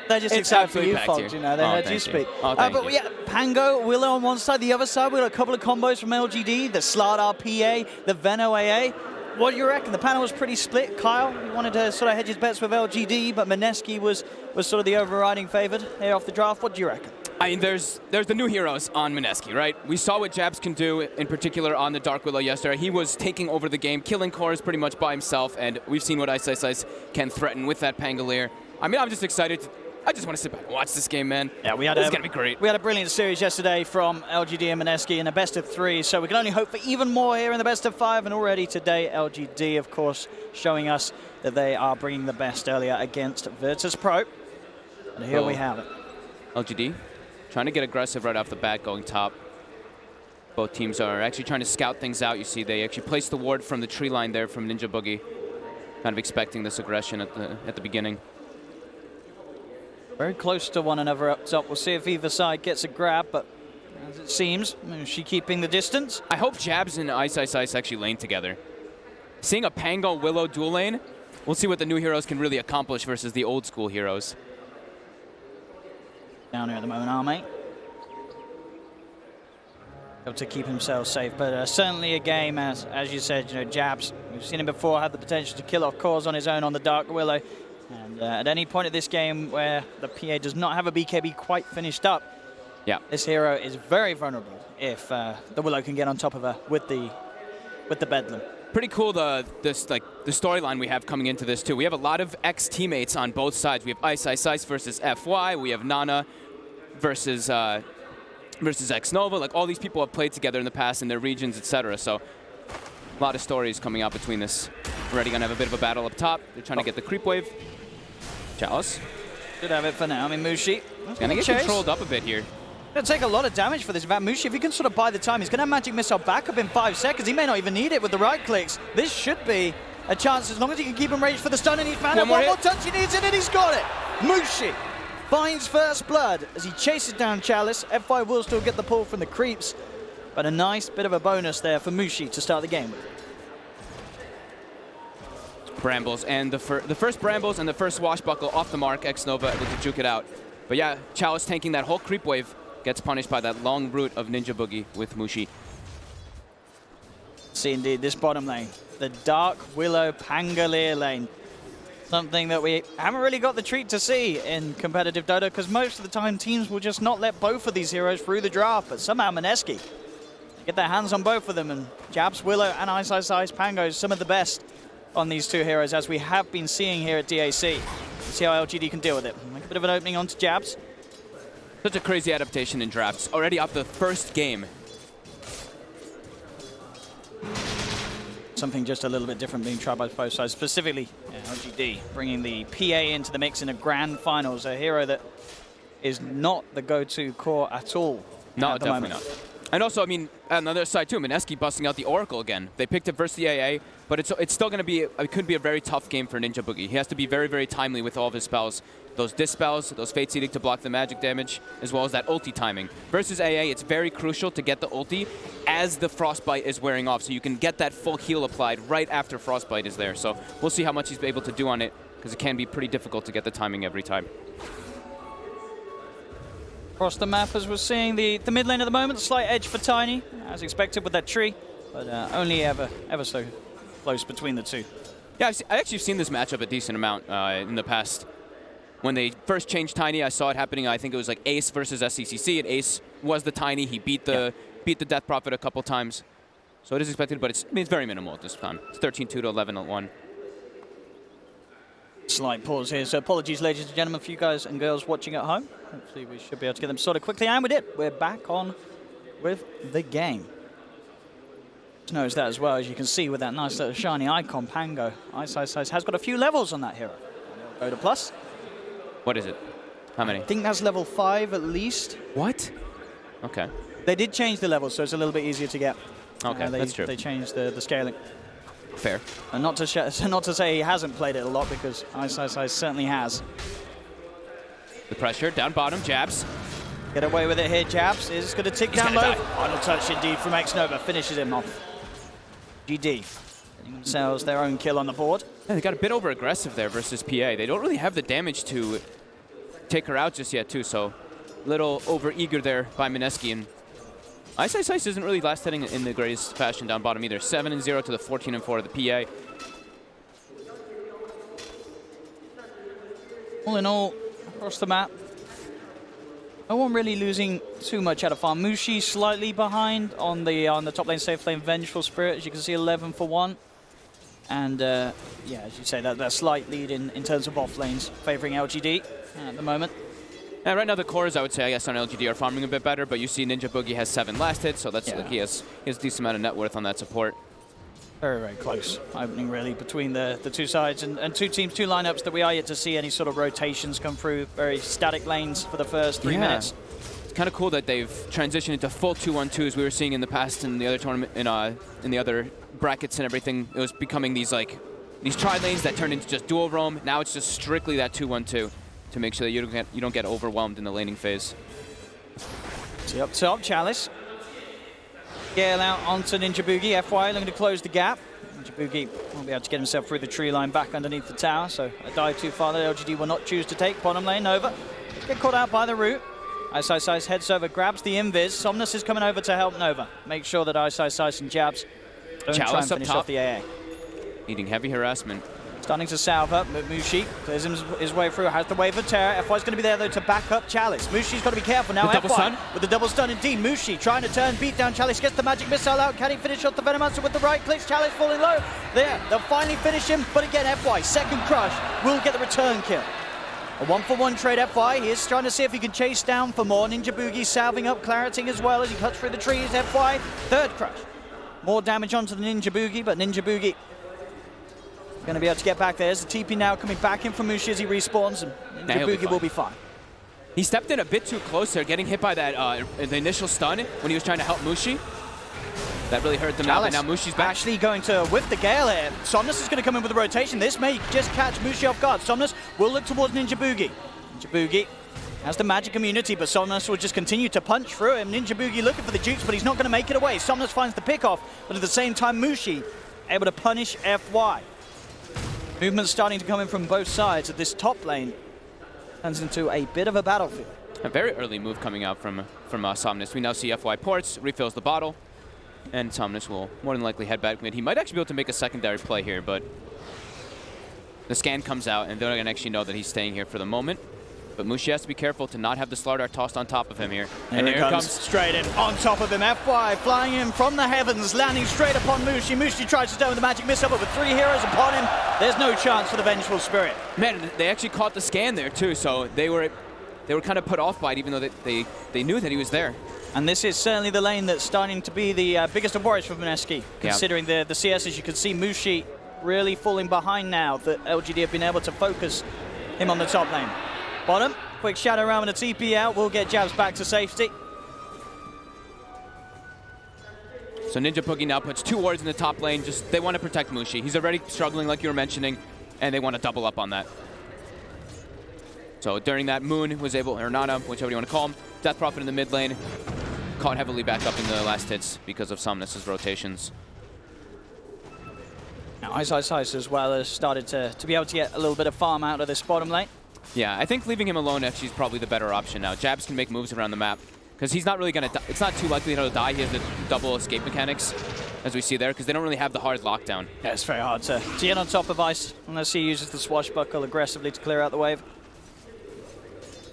They're just excited for you, Fog, you know, they heard you speak. Oh, but yeah, Pango, Willow on one side, the other side, we got a couple of combos from LGD, the Slardar PA, the Veno AA. What do you reckon? The panel was pretty split. Kyle, you wanted to sort of hedge his bets with LGD, but Mineski was sort of the overriding favored here off the draft. What do you reckon? I mean, there's the new heroes on Mineski, right? We saw what Jabs can do, in particular on the Dark Willow yesterday. He was taking over the game, killing cores pretty much by himself, and we've seen what Ice can threaten with that Pangolier. I mean, I'm just excited. I just want to sit back and watch this game, man. Yeah, this is going to be great. We had a brilliant series yesterday from LGD and Mineski in a best of 3, so we can only hope for even more here in the best of 5, and already today LGD, of course, showing us that they are bringing the best earlier against Virtus Pro. And here we have it. LGD trying to get aggressive right off the bat, going top. Both teams are actually trying to scout things out. You see they actually placed the ward from the tree line there from Ninja Boogie, kind of expecting this aggression at the beginning. Very close to one another up top. We'll see if either side gets a grab, but as it seems, is she keeping the distance? I hope Jabs and Ice actually lane together. Seeing a Pango Willow dual lane, we'll see what the new heroes can really accomplish versus the old school heroes. Down here at the moment, Arme. Able to keep himself safe, but certainly a game, as you said, you know, Jabs, we've seen him before, had the potential to kill off cores on his own on the Dark Willow. And at any point of this game where the PA does not have a BKB quite finished up, this hero is very vulnerable if the Willow can get on top of her with the Bedlam. Pretty cool the storyline we have coming into this too. We have a lot of ex-teammates on both sides. We have Ice versus FY. We have Nana versus X-Nova. Like, all these people have played together in the past in their regions, etc. So a lot of stories coming out between this. We're already gonna have a bit of a battle up top. They're trying to get the creep wave. Chalice should have it for now. I mean, Mushi gonna get controlled up a bit here. Gonna take a lot of damage for this. About Mushi, if he can sort of buy the time, he's gonna have Magic Missile back up in 5 seconds. He may not even need it with the right clicks. This should be a chance as long as he can keep him raged for the stun, and he's found it. One more touch, he needs it, and he's got it. Mushi finds first blood as he chases down Chalice. FY will still get the pull from the creeps, but a nice bit of a bonus there for Mushi to start the game with. Brambles, and the first Brambles and the first Swashbuckle off the mark. X-Nova able to juke it out. But yeah, Chalice tanking that whole creep wave, gets punished by that long route of Ninja Boogie with Mushi. See indeed this bottom lane, the Dark Willow Pangolier lane. Something that we haven't really got the treat to see in competitive Dota, because most of the time teams will just not let both of these heroes through the draft, but somehow Mineski get their hands on both of them. And Jabs, Willow, and Ice Ice Ice Pango, some of the best on these two heroes, as we have been seeing here at DAC. Let's see how LGD can deal with it. Make a bit of an opening onto Jabs. Such a crazy adaptation in drafts. Already up the first game. Something just a little bit different being tried by both sides, specifically LGD, bringing the PA into the mix in a grand finals, a hero that is not the go-to core at all. No, definitely not. And also, I mean, on the other side too, Mineski busting out the Oracle again. They picked it versus the AA, but it's still going to be, it could be a very tough game for Ninja Boogie. He has to be very, very timely with all of his spells. Those Dispels, those Fate's Edict to block the magic damage, as well as that ulti timing. Versus AA, it's very crucial to get the ulti as the Frostbite is wearing off, so you can get that full heal applied right after Frostbite is there. So we'll see how much he's able to do on it, because it can be pretty difficult to get the timing every time. Across the map, as we're seeing, the mid lane at the moment, slight edge for Tiny, as expected with that tree, but only ever so close between the two. Yeah, I actually seen this matchup a decent amount in the past. When they first changed Tiny, I saw it happening. I think it was like Ace versus SCCC, and Ace was the Tiny. He beat the Death Prophet a couple times. So it is expected, but it's very minimal at this time. It's 13-2 to 11-1. Slight pause here, so apologies, ladies and gentlemen, for you guys and girls watching at home. Hopefully we should be able to get them sorted quickly, and we did. We're back on with the game. Knows that as well, as you can see with that nice little shiny icon, Pango. Ice Ice Ice has got a few levels on that hero. Go to plus. What is it? How many? I think that's level 5 at least. What? Okay. They did change the levels, so it's a little bit easier to get. Okay, that's true. They changed the scaling. Fair. And not to say he hasn't played it a lot, because Ice Ice Ice certainly has. The pressure, down bottom, Jabs. Get away with it here, Jabs. Is going to tick down low. Final touch indeed from X-Nova. Finishes him off. GD. Getting themselves their own kill on the board. Yeah, they got a bit over aggressive there versus PA. They don't really have the damage to take her out just yet too, so a little over eager there by Mineski. And Ice Ice Ice isn't really last hitting in the greatest fashion down bottom either. 7-0 to the 14-4 of the PA. All in all, across the map, no one really losing too much out of farm. Mushi slightly behind on the top lane, safe lane, Vengeful Spirit, as you can see, 11 for 1. And yeah, as you say, that slight lead in terms of off lanes, favoring LGD at the moment. Yeah, right now the cores, I would say, I guess, on LGD are farming a bit better, but you see Ninja Boogie has 7 last hits, so that's like he has a decent amount of net worth on that support. Very, very close opening, really, between the two sides and two teams, two lineups that we are yet to see any sort of rotations come through. Very static lanes for the first 3 minutes. It's kind of cool that they've transitioned into full 2-1-2s we were seeing in the past in the other tournament, in the other brackets and everything. It was becoming these tri lanes that turned into just dual roam. Now it's just strictly that 2-1-2 to make sure that you don't get overwhelmed in the laning phase. See up top, Chalice. Gale out onto Ninja Boogie. FY looking to close the gap. Ninja Boogie won't be able to get himself through the tree line back underneath the tower, so a dive too far that LGD will not choose to take. Bottom lane, Nova. Get caught out by the root. Ice Ice Ice heads over, grabs the invis. Somnus is coming over to help Nova. Make sure that Ice Ice Ice and Jabs don't try and finish off the AA. Needing heavy harassment. Starting to salve up, but Mushi clears his way through, has the wave of terror. FY's going to be there, though, to back up Chalice. Mushi's got to be careful now. FY with the double stun indeed. Mushi trying to turn, beat down Chalice, gets the magic missile out. Can he finish off the Venomancer with the right clicks? Chalice falling low. There, they'll finally finish him, but again, FY, second crush, will get the return kill. A 1-for-1 trade, FY. He is trying to see if he can chase down for more. Ninja Boogie salving up, clarity as well as he cuts through the trees. FY, third crush. More damage onto the Ninja Boogie, but Ninja Boogie going to be able to get back there. There's the TP now coming back in from Mushi as he respawns, and Ninja Boogie will be fine. He stepped in a bit too close there, getting hit by that the initial stun when he was trying to help Mushi. That really hurt them out, but now Mushi's back. Actually going to whiff the Gale here. Somnus is going to come in with a rotation. This may just catch Mushi off guard. Somnus will look towards Ninja Boogie. Ninja Boogie has the magic immunity, but Somnus will just continue to punch through him. Ninja Boogie looking for the jukes, but he's not going to make it away. Somnus finds the pick off, but at the same time, Mushi able to punish FY. Movement starting to come in from both sides of this top lane. Turns into a bit of a battlefield. A very early move coming out from Somnus. We now see FY ports, refills the bottle, and Somnus will more than likely head back mid. He might actually be able to make a secondary play here, but the scan comes out, and they're going to actually know that he's staying here for the moment. But Mushi has to be careful to not have the Slardar tossed on top of him here. And here it comes straight in on top of him. FY flying in from the heavens, landing straight upon Mushi. Mushi tries to stone with the magic missile, but with 3 heroes upon him, there's no chance for the Vengeful Spirit. Man, they actually caught the scan there too, so they were kind of put off by it, even though they knew that he was there. And this is certainly the lane that's starting to be the biggest of worries for Mineski, considering the CS. As you can see, Mushi really falling behind now that LGD have been able to focus him on the top lane. Bottom, quick shadow around and a TP out. We'll get Jabs back to safety. So Ninja Boogie now puts 2 wards in the top lane. Just they want to protect Mushi. He's already struggling, like you were mentioning, and they want to double up on that. So during that, Moon was able, or Nana, whichever you want to call him, Death Prophet in the mid lane, caught heavily back up in the last hits because of Somnus's rotations. Now Ice as well has started to be able to get a little bit of farm out of this bottom lane. Yeah, I think leaving him alone actually is probably the better option now. Jabs can make moves around the map because he's not really going to. It's not too likely he'll die. He has the double escape mechanics, as we see there, because they don't really have the hard lockdown. Yeah, it's very hard to get on top of Ice unless he uses the swashbuckle aggressively to clear out the wave.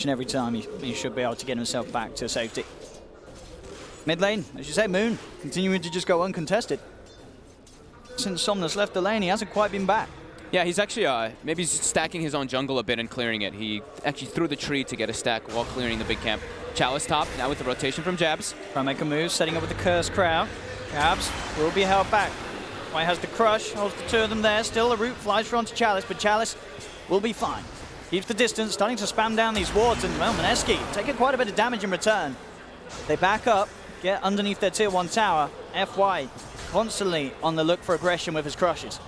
And every time he should be able to get himself back to safety. Mid lane, as you say, Moon continuing to just go uncontested. Since Somnus left the lane, he hasn't quite been back. Yeah, he's actually maybe he's stacking his own jungle a bit and clearing it. He actually threw the tree to get a stack while clearing the big camp. Chalice top, now with the rotation from Jabs. Trying to make a move, setting up with the Curse Crowd. Jabs will be held back. White has the crush, holds the 2 of them there. Still a root flies through onto Chalice, but Chalice will be fine. Keeps the distance, starting to spam down these wards, and well, Mineski taking quite a bit of damage in return. They back up, get underneath their tier 1 tower. FY constantly on the look for aggression with his crushes.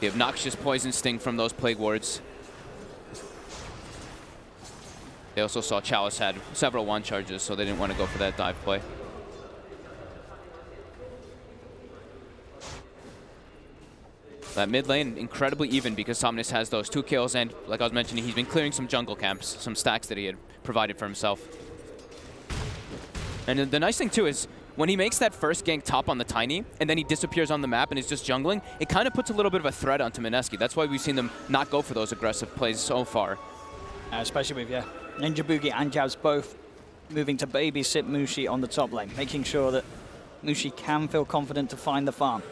The obnoxious poison sting from those plague wards. They also saw Chalice had several 1 charges, so they didn't want to go for that dive play. That mid lane incredibly even because Somnus has those 2 kills, and like I was mentioning, he's been clearing some jungle camps, some stacks that he had provided for himself. And the nice thing too is when he makes that first gank top on the Tiny and then he disappears on the map and is just jungling, it kind of puts a little bit of a threat onto Mineski. That's why we've seen them not go for those aggressive plays so far. Especially with Ninja Boogie and Jabs both moving to babysit Mushi on the top lane, making sure that Mushi can feel confident to find the farm.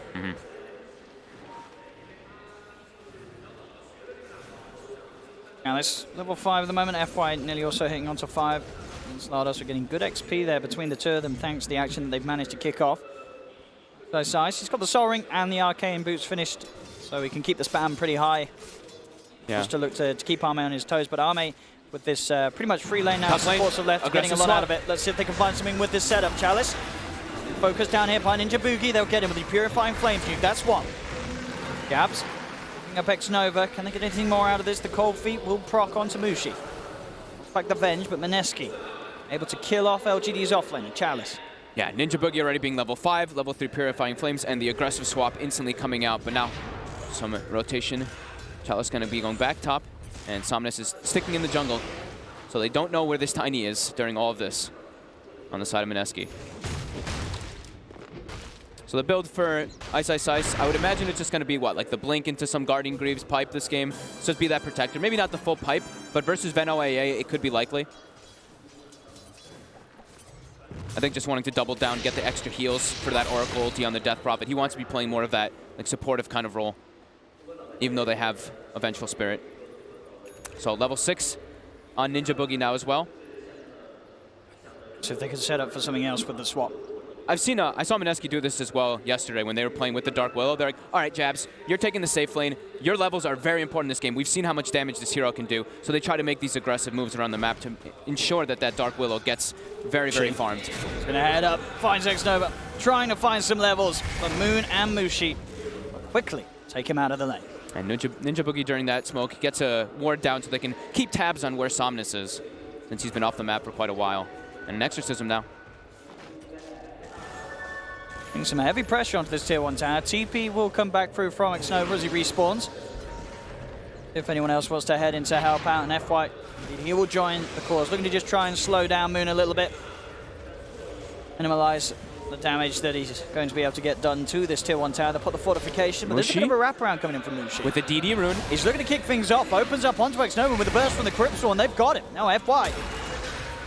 Now this level 5 at the moment, FY nearly also hitting onto 5. And Slardar are getting good XP there between the 2 of them thanks to the action that they've managed to kick off. So Size, he's got the Soul Ring and the Arcane Boots finished, so he can keep the spam pretty high. Just to look to keep Arme on his toes, but Arme with this pretty much free lane now, supports are left, getting a lot out of it. Let's see if they can find something with this setup. Chalice, focus down here by Ninja Boogie, they'll get him with the Purifying Flame Nuke, that's 1. Gabs, picking up X-Nova, can they get anything more out of this? The Cold Feet will proc onto Mushi. Like the Venge, but Mineski able to kill off LGD's offlane, Chalice. Yeah, Ninja Boogie already being level 5, level 3 Purifying Flames, and the aggressive swap instantly coming out, but now some rotation. Chalice going to be going back top, and Somnus is sticking in the jungle, so they don't know where this Tiny is during all of this on the side of Mineski. So the build for Ice, I would imagine it's just going to be what, like the blink into some Guardian Greaves pipe this game, so just be that protector. Maybe not the full pipe, but versus Veno AA, it could be likely. I think just wanting to double down, get the extra heals for that Oracle ulti on the Death Prophet. He wants to be playing more of that like supportive kind of role, even though they have a Vengeful Spirit. So level 6 on Ninja Boogie now as well. So if they can set up for something else with the swap. I saw Mineski do this as well yesterday when they were playing with the Dark Willow. They're like, all right, Jabs, you're taking the safe lane. Your levels are very important in this game. We've seen how much damage this hero can do. So they try to make these aggressive moves around the map to ensure that that Dark Willow gets very, very farmed. He's gonna head up, finds X-Nova, trying to find some levels, but Moon and Mushi quickly take him out of the lane. And Ninja Boogie during that smoke gets a ward down so they can keep tabs on where Somnus is, since he's been off the map for quite a while. And an Exorcism now. Putting some heavy pressure onto this tier 1 tower. TP will come back through from X-Nova as he respawns. If anyone else wants to head in to help out, and FY, he will join the cause. Looking to just try and slow down Moon a little bit. Minimalize the damage that he's going to be able to get done to this tier 1 tower. They put the fortification, but there's a bit of a wraparound coming in from Mushi. With the DD rune. He's looking to kick things off, opens up onto Xnova with a burst from the Cryptstorm. They've got him. Now FY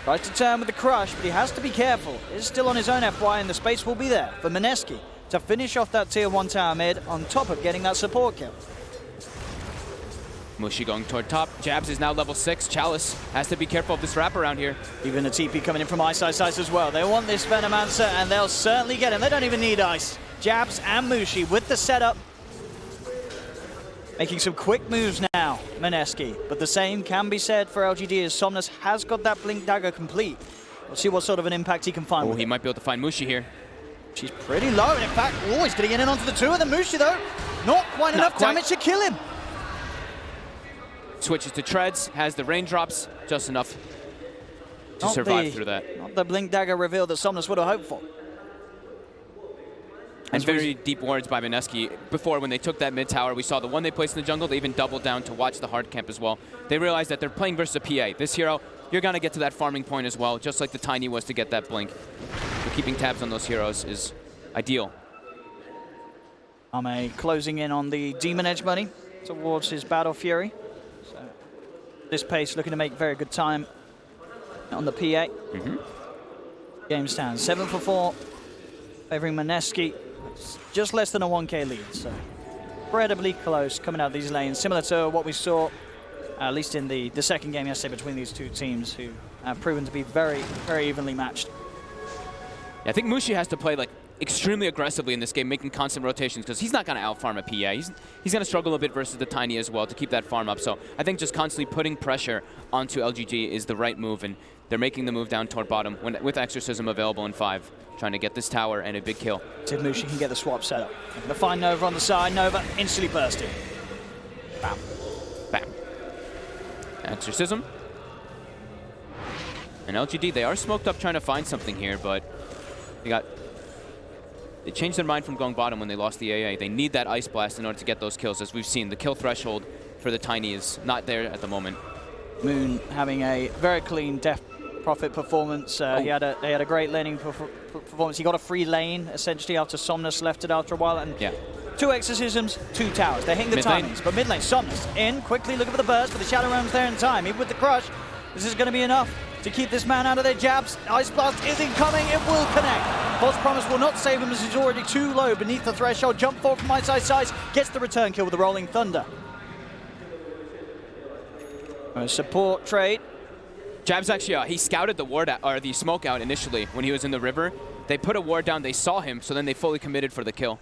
tries to turn with the crush, but he has to be careful. He's still on his own FY, and the space will be there for Mineski to finish off that tier 1 tower mid on top of getting that support kill. Mushi going toward top. Jabs is now level 6. Chalice has to be careful of this wraparound here. Even a TP coming in from Ice as well. They want this Venomancer, and they'll certainly get him. They don't even need Ice. Jabs and Mushi with the setup. Making some quick moves now, Mineski. But the same can be said for LGD as Somnus has got that Blink Dagger complete. We'll see what sort of an impact he can find with he it. might be able to find Mushi here. She's pretty low, and in fact, he's getting in and onto the two of them. Mushi, though, not quite enough damage to kill him. Switches to treads, has the raindrops, just enough to survive through that. Not the Blink Dagger reveal that Somnus would have hoped for. And very deep wards by Mineski. Before, when they took that mid tower, we saw the one they placed in the jungle, they even doubled down to watch the hard camp as well. They realized that they're playing versus a PA. This hero, you're going to get to that farming point as well, just like the Tiny was to get that blink. So keeping tabs on those heroes is ideal. Ame closing in on the Demon Edge money towards his Battle Fury. So this pace looking to make very good time on the PA. Game stands 7 for 4, favoring Mineski. Just less than a 1k lead, so incredibly close coming out of these lanes, similar to what we saw, at least in the second game yesterday between these two teams, who have proven to be very, very evenly matched. Yeah, I think Mushi has to play like extremely aggressively in this game, making constant rotations, because he's not going to outfarm a PA. He's going to struggle a bit versus the Tiny as well to keep that farm up. So I think just constantly putting pressure onto LGD is the right move, and they're making the move down toward bottom with Exorcism available in 5, trying to get this tower and a big kill. See if Mushi can get the swap set up. Gonna find Nova on the side. Nova instantly bursting. Bam. Bam. Exorcism. And LGD, they are smoked up trying to find something here, but they changed their mind from going bottom when they lost the AA. They need that Ice Blast in order to get those kills. As we've seen, the kill threshold for the Tiny is not there at the moment. Moon having a very clean Death Prophet performance. He had a great laning performance. He got a free lane, essentially, after Somnus left it after a while. And 2 Exorcisms, 2 towers. They're hitting the timings. But mid lane, Somnus in, quickly looking for the burst, but the Shadow Realm's there in time. Even with the crush, this is going to be enough to keep this man out of their jabs. Ice Blast is incoming, it will connect. False Promise will not save him as he's already too low beneath the threshold. Jump forward from Ice, gets the return kill with the Rolling Thunder. A support trade. Jabs actually, he scouted the ward out, or the smoke out initially when he was in the river. They put a ward down, they saw him, so then they fully committed for the kill.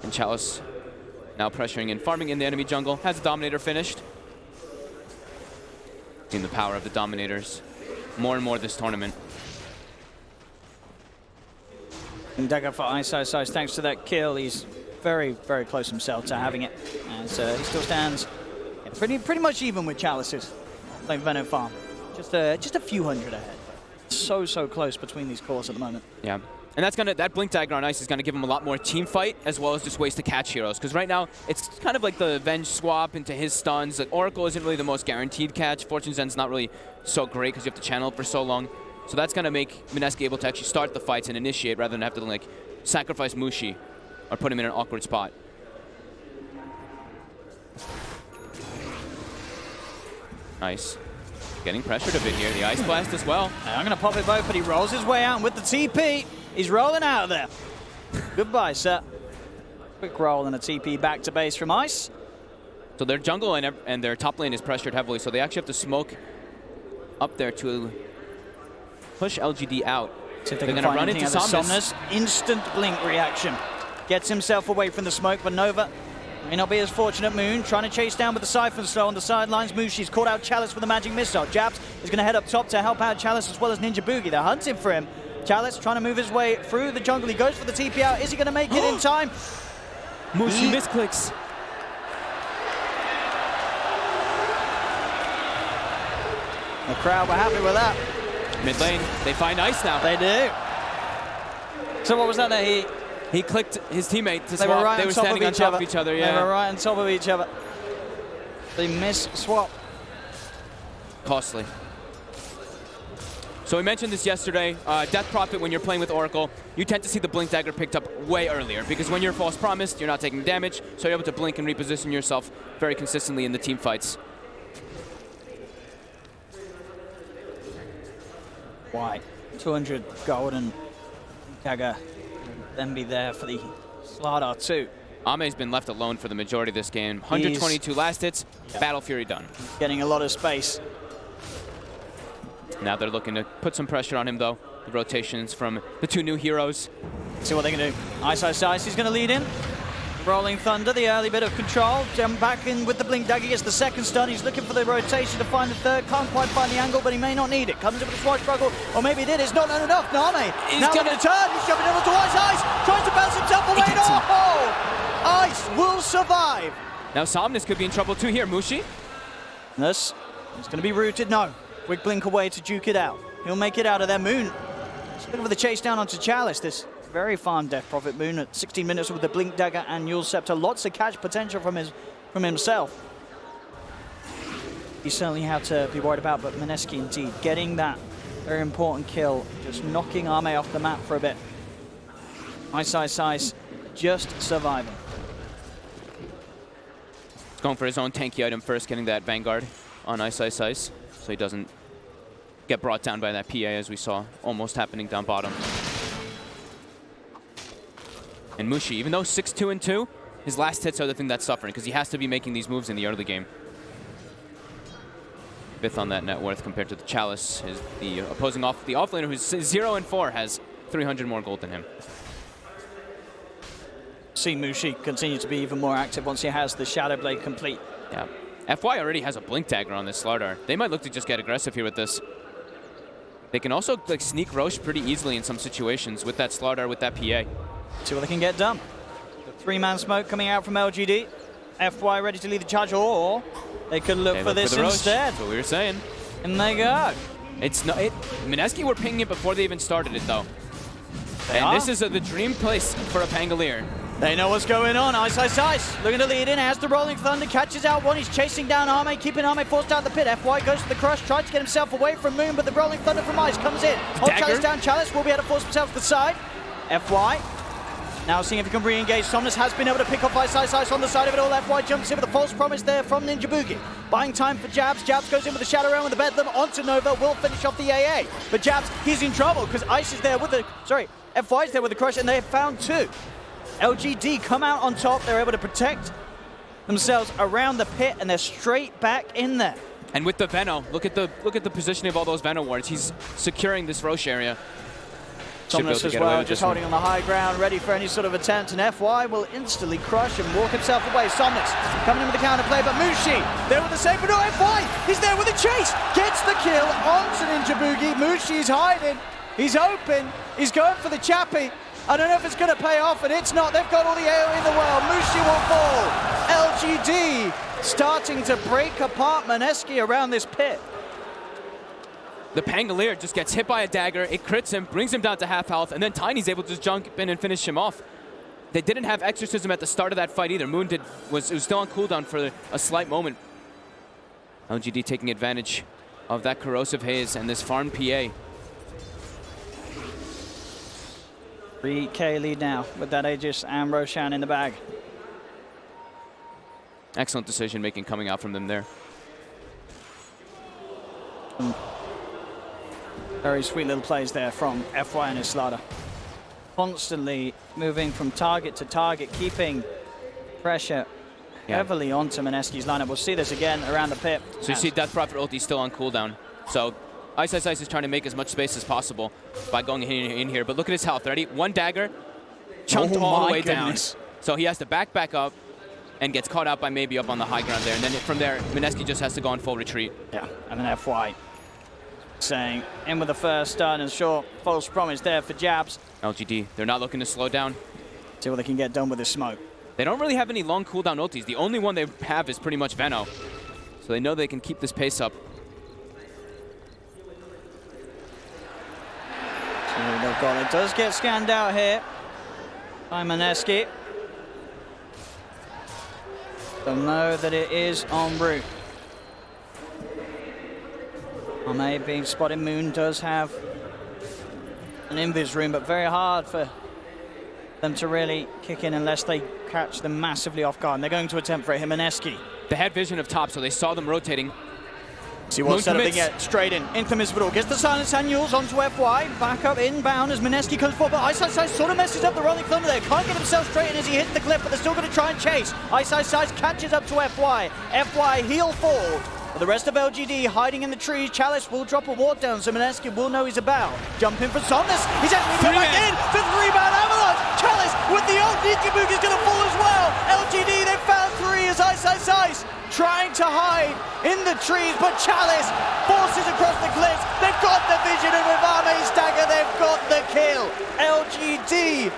And Chalice now pressuring and farming in the enemy jungle. Has the Dominator finished. Seeing the power of the Dominators more and more this tournament. And Dagger for Ice, thanks to that kill, he's very, very close himself to having it. And he still stands pretty much even with Chalice's. Like Venom Farm, just a few hundred ahead. So close between these cores at the moment. Yeah, and that Blink Dagger on Ice is gonna give him a lot more team fight as well as just ways to catch heroes. Because right now it's kind of like the Avenge swap into his stuns. Like Oracle isn't really the most guaranteed catch. Fortune Zen's not really so great because you have to channel it for so long. So that's gonna make Mineski able to actually start the fights and initiate rather than have to like sacrifice Mushi or put him in an awkward spot. Nice. Getting pressured a bit here. The Ice Blast as well. I'm going to pop it both, but he rolls his way out, and with the TP, he's rolling out of there. Goodbye, sir. Quick roll and a TP back to base from Ice. So their jungle and their top lane is pressured heavily, so they actually have to smoke up there to push LGD out. So they're going to run into Somnus. Instant blink reaction. Gets himself away from the smoke, but Nova may not be as fortunate. Moon trying to chase down with the Siphon Slow on the sidelines. Mushi's caught out Chalice with the Magic Missile. Jabs is going to head up top to help out Chalice as well as Ninja Boogie. They're hunting for him. Chalice trying to move his way through the jungle. He goes for the TP out. Is he going to make it in time? Mushi misclicks. The crowd were happy with that. Mid lane, they find Ice now. They do. So what was that there? He clicked his teammate to they swap. Were right they were standing on top of each other, yeah. They were right on top of each other. They miss swap. Costly. So we mentioned this yesterday, Death Prophet, when you're playing with Oracle, you tend to see the Blink Dagger picked up way earlier, because when you're False Promised, you're not taking damage, so you're able to blink and reposition yourself very consistently in the team fights. Why? 200 gold and Dagger then be there for the Slardar too. Ame's been left alone for the majority of this game. 122 last hits, Battle Fury done. Getting a lot of space. Now they're looking to put some pressure on him, though. The rotations from the two new heroes. See what they can do. Ice, Ice, Ice. He's going to lead in. Rolling Thunder, the early bit of control. Jump back in with the Blink Dagger. Gets the second stun. He's looking for the rotation to find the third. Can't quite find the angle, but he may not need it. Comes in with a slight struggle, or maybe it is. It's not enough. Name now going to turn. He's jumping over to Ice, Ice. Tries to bounce himself away. Oh! Ice will survive. Now Somnus could be in trouble too here. Mushi? This is going to be rooted. No. Quick blink away to duke it out. He'll make it out of there. Moon. He's looking for the chase down onto Chalice. This very farm Death Prophet. Moon at 16 minutes with the Blink Dagger and Yule Scepter. Lots of catch potential from himself. He certainly had to be worried about, but Mineski indeed getting that very important kill, just knocking Ame off the map for a bit. Ice, Ice, Ice, just surviving. He's going for his own tanky item first, getting that Vanguard on Ice, Ice, Ice, so he doesn't get brought down by that PA, as we saw almost happening down bottom. And Mushi, even though 6-2-2, his last hits are the thing that's suffering, because he has to be making these moves in the early game. Fifth on that net worth compared to the Chalice. Is the opposing offlaner, who's 0-4, has 300 more gold than him. See Mushi continue to be even more active once he has the Shadow Blade complete. Yeah. FY already has a Blink Dagger on this Slardar. They might look to just get aggressive here with this. They can also like sneak Roche pretty easily in some situations with that Slardar, with that PA. See what they can get done. The three-man smoke coming out from LGD. FY ready to lead the charge, or they could look for this instead. That's what we were saying. And they go. It's not. Mineski were pinging it before they even started it, though. This is the dream place for a Pangolier. They know what's going on. Ice, Ice, Ice. Looking to lead in as the Rolling Thunder catches out one. He's chasing down Ame, keeping Ame forced out the pit. FY goes to the crush, tries to get himself away from Moon, but the Rolling Thunder from Ice comes in. Hold Chalice down. Chalice will be able to force himself to the side. FY now seeing if he can re-engage. Somnus has been able to pick off Ice, Ice, Ice on the side of it all. FY jumps in with a false promise there from Ninja Boogie. Buying time for Jabs. Jabs goes in with the Shadow Realm with the Bedlam onto Nova. Will finish off the AA. But Jabs, he's in trouble because Ice is there with the... Sorry, FY's there with the crush, and they have found two. LGD come out on top. They're able to protect themselves around the pit, and they're straight back in there. And with the Veno, look at the positioning of all those Veno wards. He's securing this Roche area. Somnus as well, just holding on the high ground, ready for any sort of attempt, and FY will instantly crush and walk himself away. Somnus coming in with the counter play, but Mushi there with the save, but no, FY, he's there with the chase, gets the kill onto Ninja Boogie. Mushi's hiding, he's open, he's going for the Chappie. I don't know if it's going to pay off, and it's not. They've got all the AoE in the world. Mushi will fall. LGD starting to break apart Mineski around this pit. The Pangolier just gets hit by a dagger, it crits him, brings him down to half health, and then Tiny's able to just jump in and finish him off. They didn't have Exorcism at the start of that fight either. Moon was still on cooldown for a slight moment. LGD taking advantage of that corrosive haze and this farm PA. 3K lead now with that Aegis and Roshan in the bag. Excellent decision making coming out from them there. Very sweet little plays there from FY and his Slardar. Constantly moving from target to target, keeping pressure heavily onto Mineski's lineup. We'll see this again around the pit. So you see Death Prophet ulti still on cooldown. So Ice Ice Ice is trying to make as much space as possible by going in here. But look at his health, ready? One dagger, chunked all the way down. So he has to back up and gets caught out by maybe up on the high ground there. And then from there, Mineski just has to go on full retreat. Yeah, and then FY saying in with the first stun, and sure, false promise there for Jabs. LGD, they're not looking to slow down. See what they can get done with this smoke. They don't really have any long cooldown ultis. The only one they have is pretty much Veno. So they know they can keep this pace up. They've got it. Does get scanned out here by Mineski. They'll know that it is en route. Arme being spotted. Moon does have an invis room, but very hard for them to really kick in unless they catch them massively off guard. And they're going to attempt for Mineski. They had vision of top, so they saw them rotating. See what setup they get. Straight in. Into Misvidal. Gets the silence annuals onto FY. Back up inbound as Mineski comes forward. But Ice Ice sort of messes up the Rolling Thunder there. Can't get himself straight in as he hits the clip, but they're still going to try and chase. Ice catches up to FY. FY heel forward. But the rest of LGD hiding in the trees. Chalice will drop a ward down, so Mineski will know he's about. Jump in for Somnus. He's actually going back in for 3-man Avalanche. Chalice with the old Nikki is going to fall as well. LGD, they found 3 as Ice trying to hide in the trees, but Chalice forces across the cliffs. They've got the vision, and with Arme's dagger, they've got the kill. LGD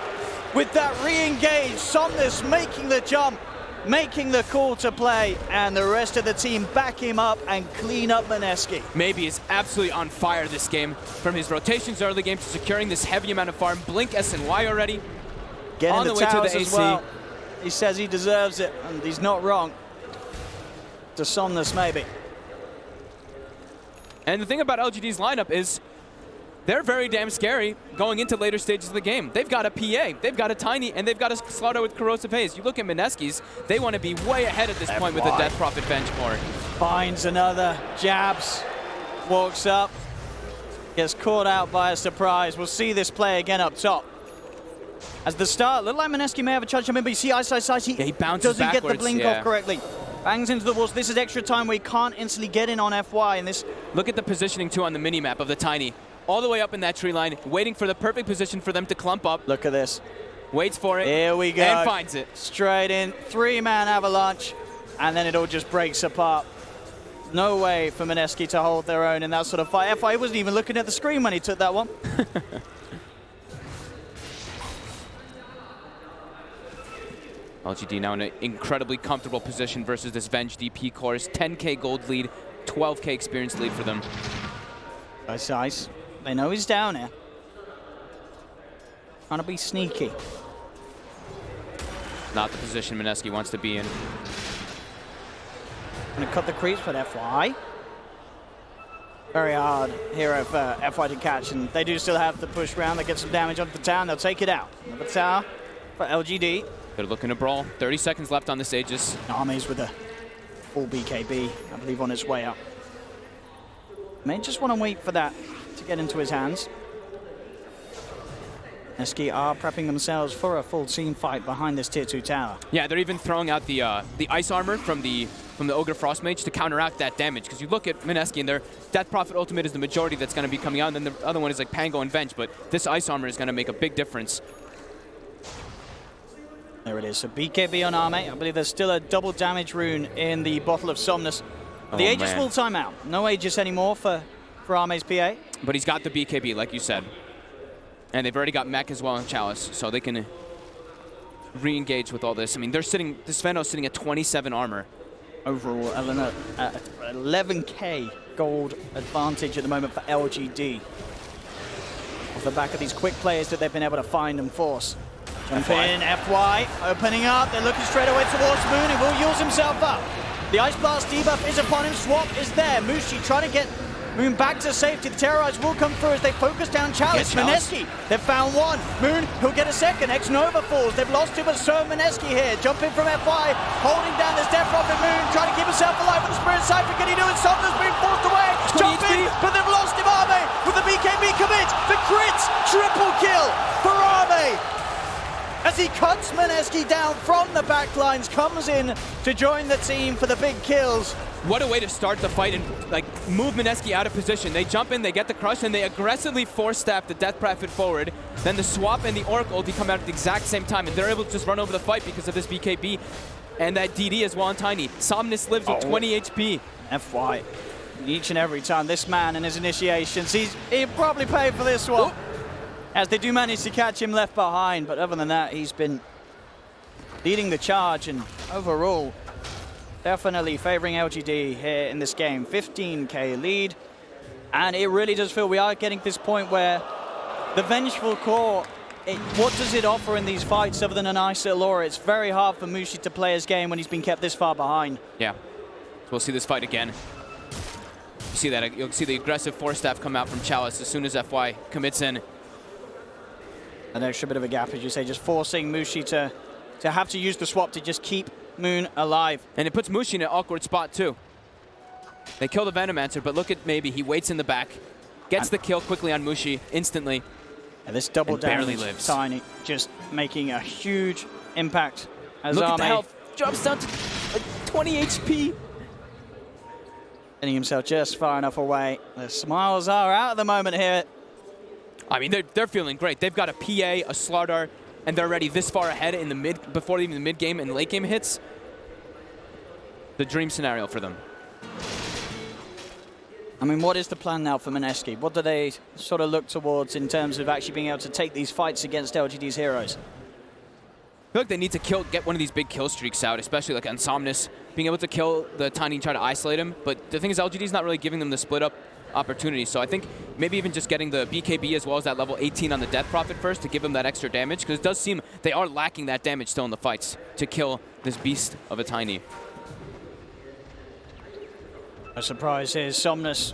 with that re-engage. Somnus making the jump, making the call to play, and the rest of the team back him up and clean up Mineski. Maybe is absolutely on fire this game, from his rotations early game to securing this heavy amount of farm. Blink SNY already. Getting on the way way to the AC. As well. He says he deserves it, and he's not wrong. To Somnus, maybe. And the thing about LGD's lineup is they're very damn scary going into later stages of the game. They've got a PA, they've got a Tiny, and they've got a Slaughter with Corrosive Haze. You look at Mineski's, they want to be way ahead at this point with the Death Prophet benchmark. Finds another, jabs, walks up, gets caught out by a surprise. We'll see this play again up top. As the start, looked like Mineski may have a charge. I mean, but you see Ice, he bounces doesn't backwards, get the blink off correctly. Bangs into the walls. This is extra time where he can't instantly get in on FY. And this. Look at the positioning too on the mini map of the Tiny. All the way up in that tree line, waiting for the perfect position for them to clump up. Look at this. Waits for it. Here we go. And finds it. Straight in. 3-man Avalanche. And then it all just breaks apart. No way for Mineski to hold their own in that sort of fight. FY wasn't even looking at the screen when he took that one. LGD now in an incredibly comfortable position versus this Venge DP course. 10k gold lead, 12k experience lead for them. Ice. They know he's down here. Trying to be sneaky. Not the position Mineski wants to be in. Gonna cut the creeps for FY. Very hard hero for FY to catch, and they do still have the push round. They get some damage onto the tower, and they'll take it out. Another tower for LGD. They're looking to brawl. 30 seconds left on the stages. Armies with a full BKB, I believe, on its way up. May just want to wait for that to get into his hands. Mineski are prepping themselves for a full team fight behind this tier 2 tower. Yeah, they're even throwing out the ice armor from the Ogre Frost Mage to counteract that damage. Because you look at Mineski and their Death Prophet ultimate is the majority that's going to be coming out, and then the other one is like Pango and Venge. But this ice armor is going to make a big difference. There it is. So BKB on Arme. I believe there's still a double damage rune in the Bottle of Somnus. The Aegis will time out. No Aegis anymore for Arme's PA. But he's got the BKB, like you said. And they've already got Mech as well in Chalice, so they can re-engage with all this. I mean, this Vendo's sitting at 27 armor. Overall, 11k gold advantage at the moment for LGD. Off the back of these quick players that they've been able to find and force. Jump in, FY, opening up. They're looking straight away towards Moon. He will use himself up. The Ice Blast debuff is upon him. Swap is there. Mushi trying to get Moon back to safety. The Terrorize will come through as they focus down Chalice. Mineski, they've found one. Moon, he'll get a second. X-Nova falls. They've lost two, but so Mineski here. Jumping from FY, holding down this Death Prophet. Moon, trying to keep himself alive with the Spirit Cypher. Can he do it? Something's being forced away. Jump in, but they've lost him. Arme with the BKB commit. The crits, triple kill for Arme. As he cuts Mineski down from the backlines, comes in to join the team for the big kills. What a way to start the fight and like move Mineski out of position. They jump in, they get the crush, and they aggressively force staff the Death Prophet forward. Then the swap and the Oracle come out at the exact same time, and they're able to just run over the fight because of this BKB and that DD as well on Tiny. Somnus lives with 20 HP. FY, each and every time, this man and his initiations, he'll probably pay for this one. As they do manage to catch him left behind, but other than that, he's been leading the charge, and overall, definitely favoring LGD here in this game. 15k lead, and it really does feel we are getting to this point where the Vengeful Core, what does it offer in these fights other than a nice little aura? It's very hard for Mushi to play his game when he's been kept this far behind. Yeah, so we'll see this fight again. You see that? You'll see the aggressive force staff come out from Chalice as soon as FY commits in. An extra bit of a gap, as you say, just forcing Mushi to have to use the swap to just keep Moon alive. And it puts Mushi in an awkward spot, too. They kill the Venomancer, but look at Maybe. He waits in the back, gets the kill quickly on Mushi instantly. And this double barely damage, lives. Tiny, just making a huge impact. As Look at Arme the health. Drops down to like 20 HP. getting himself just far enough away. The smiles are out at the moment here. I mean, they're feeling great. They've got a PA, a Slardar, and they're already this far ahead in the mid before even the mid game and late game hits. The dream scenario for them. I mean, what is the plan now for Mineski? What do they sort of look towards in terms of actually being able to take these fights against LGD's heroes? I feel like they need to get one of these big kill streaks out, especially like Insomnus, being able to kill the Tiny and try to isolate him. But the thing is, LGD's not really giving them the split up opportunity. So I think maybe even just getting the BKB as well as that level 18 on the Death Prophet first to give them that extra damage, because it does seem they are lacking that damage still in the fights to kill this beast of a Tiny. A surprise here, Somnus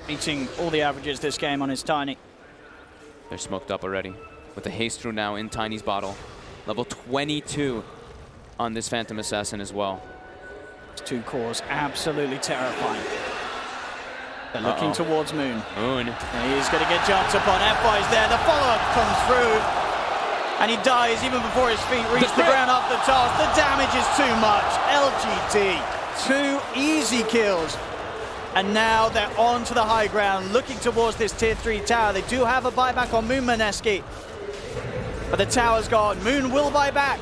beating all the averages this game on his Tiny. They're smoked up already with the haste rune now in Tiny's bottle. Level 22 on this Phantom Assassin as well. Two cores, absolutely terrifying. They're looking towards Moon. Moon. And he's going to get jumped upon. F5's there, the follow-up comes through. And he dies even before his feet reach the ground after the toss. The damage is too much. LGD, 2 easy kills. And now they're on to the high ground, looking towards this tier 3 tower. They do have a buyback on Moon Mineski. But the tower's gone. Moon will buy back.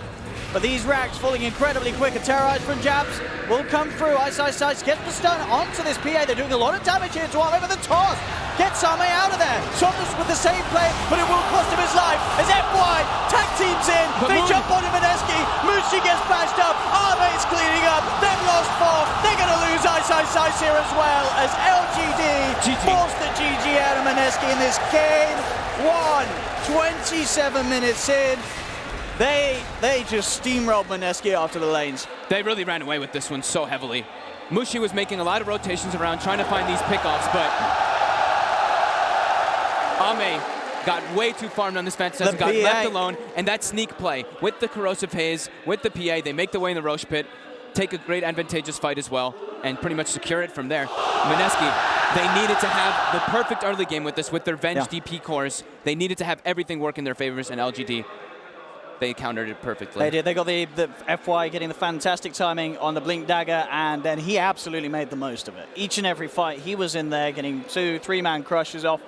But these racks falling incredibly quick. A terrorize from Jabs will come through. Ice gets the stun onto this PA. They're doing a lot of damage here to Arme, but the toss gets Arme out of there. Somnus with the same play, but it will cost him his life as FY tag teams in. They jump onto Mineski. Mushi gets bashed up. Arme is cleaning up. They've lost 4. They're going to lose Ice here as well as LGD forced the GG out of Mineski in this game 1. 27 minutes in. They just steamrolled Mineski after the lanes. They really ran away with this one so heavily. Mushi was making a lot of rotations around trying to find these pickoffs, but Ame got way too farmed on this Phantom Assassin, got left alone, and that sneak play with the Corrosive Haze, with the PA, they make the way in the Roche Pit, take a great advantageous fight as well, and pretty much secure it from there. Mineski, they needed to have the perfect early game with this, with their Venge DP cores. They needed to have everything work in their favors, and LGD, they countered it perfectly. They did. They got the FY getting the fantastic timing on the Blink Dagger, and then he absolutely made the most of it. Each and every fight, he was in there getting 2, 3-man crushes off.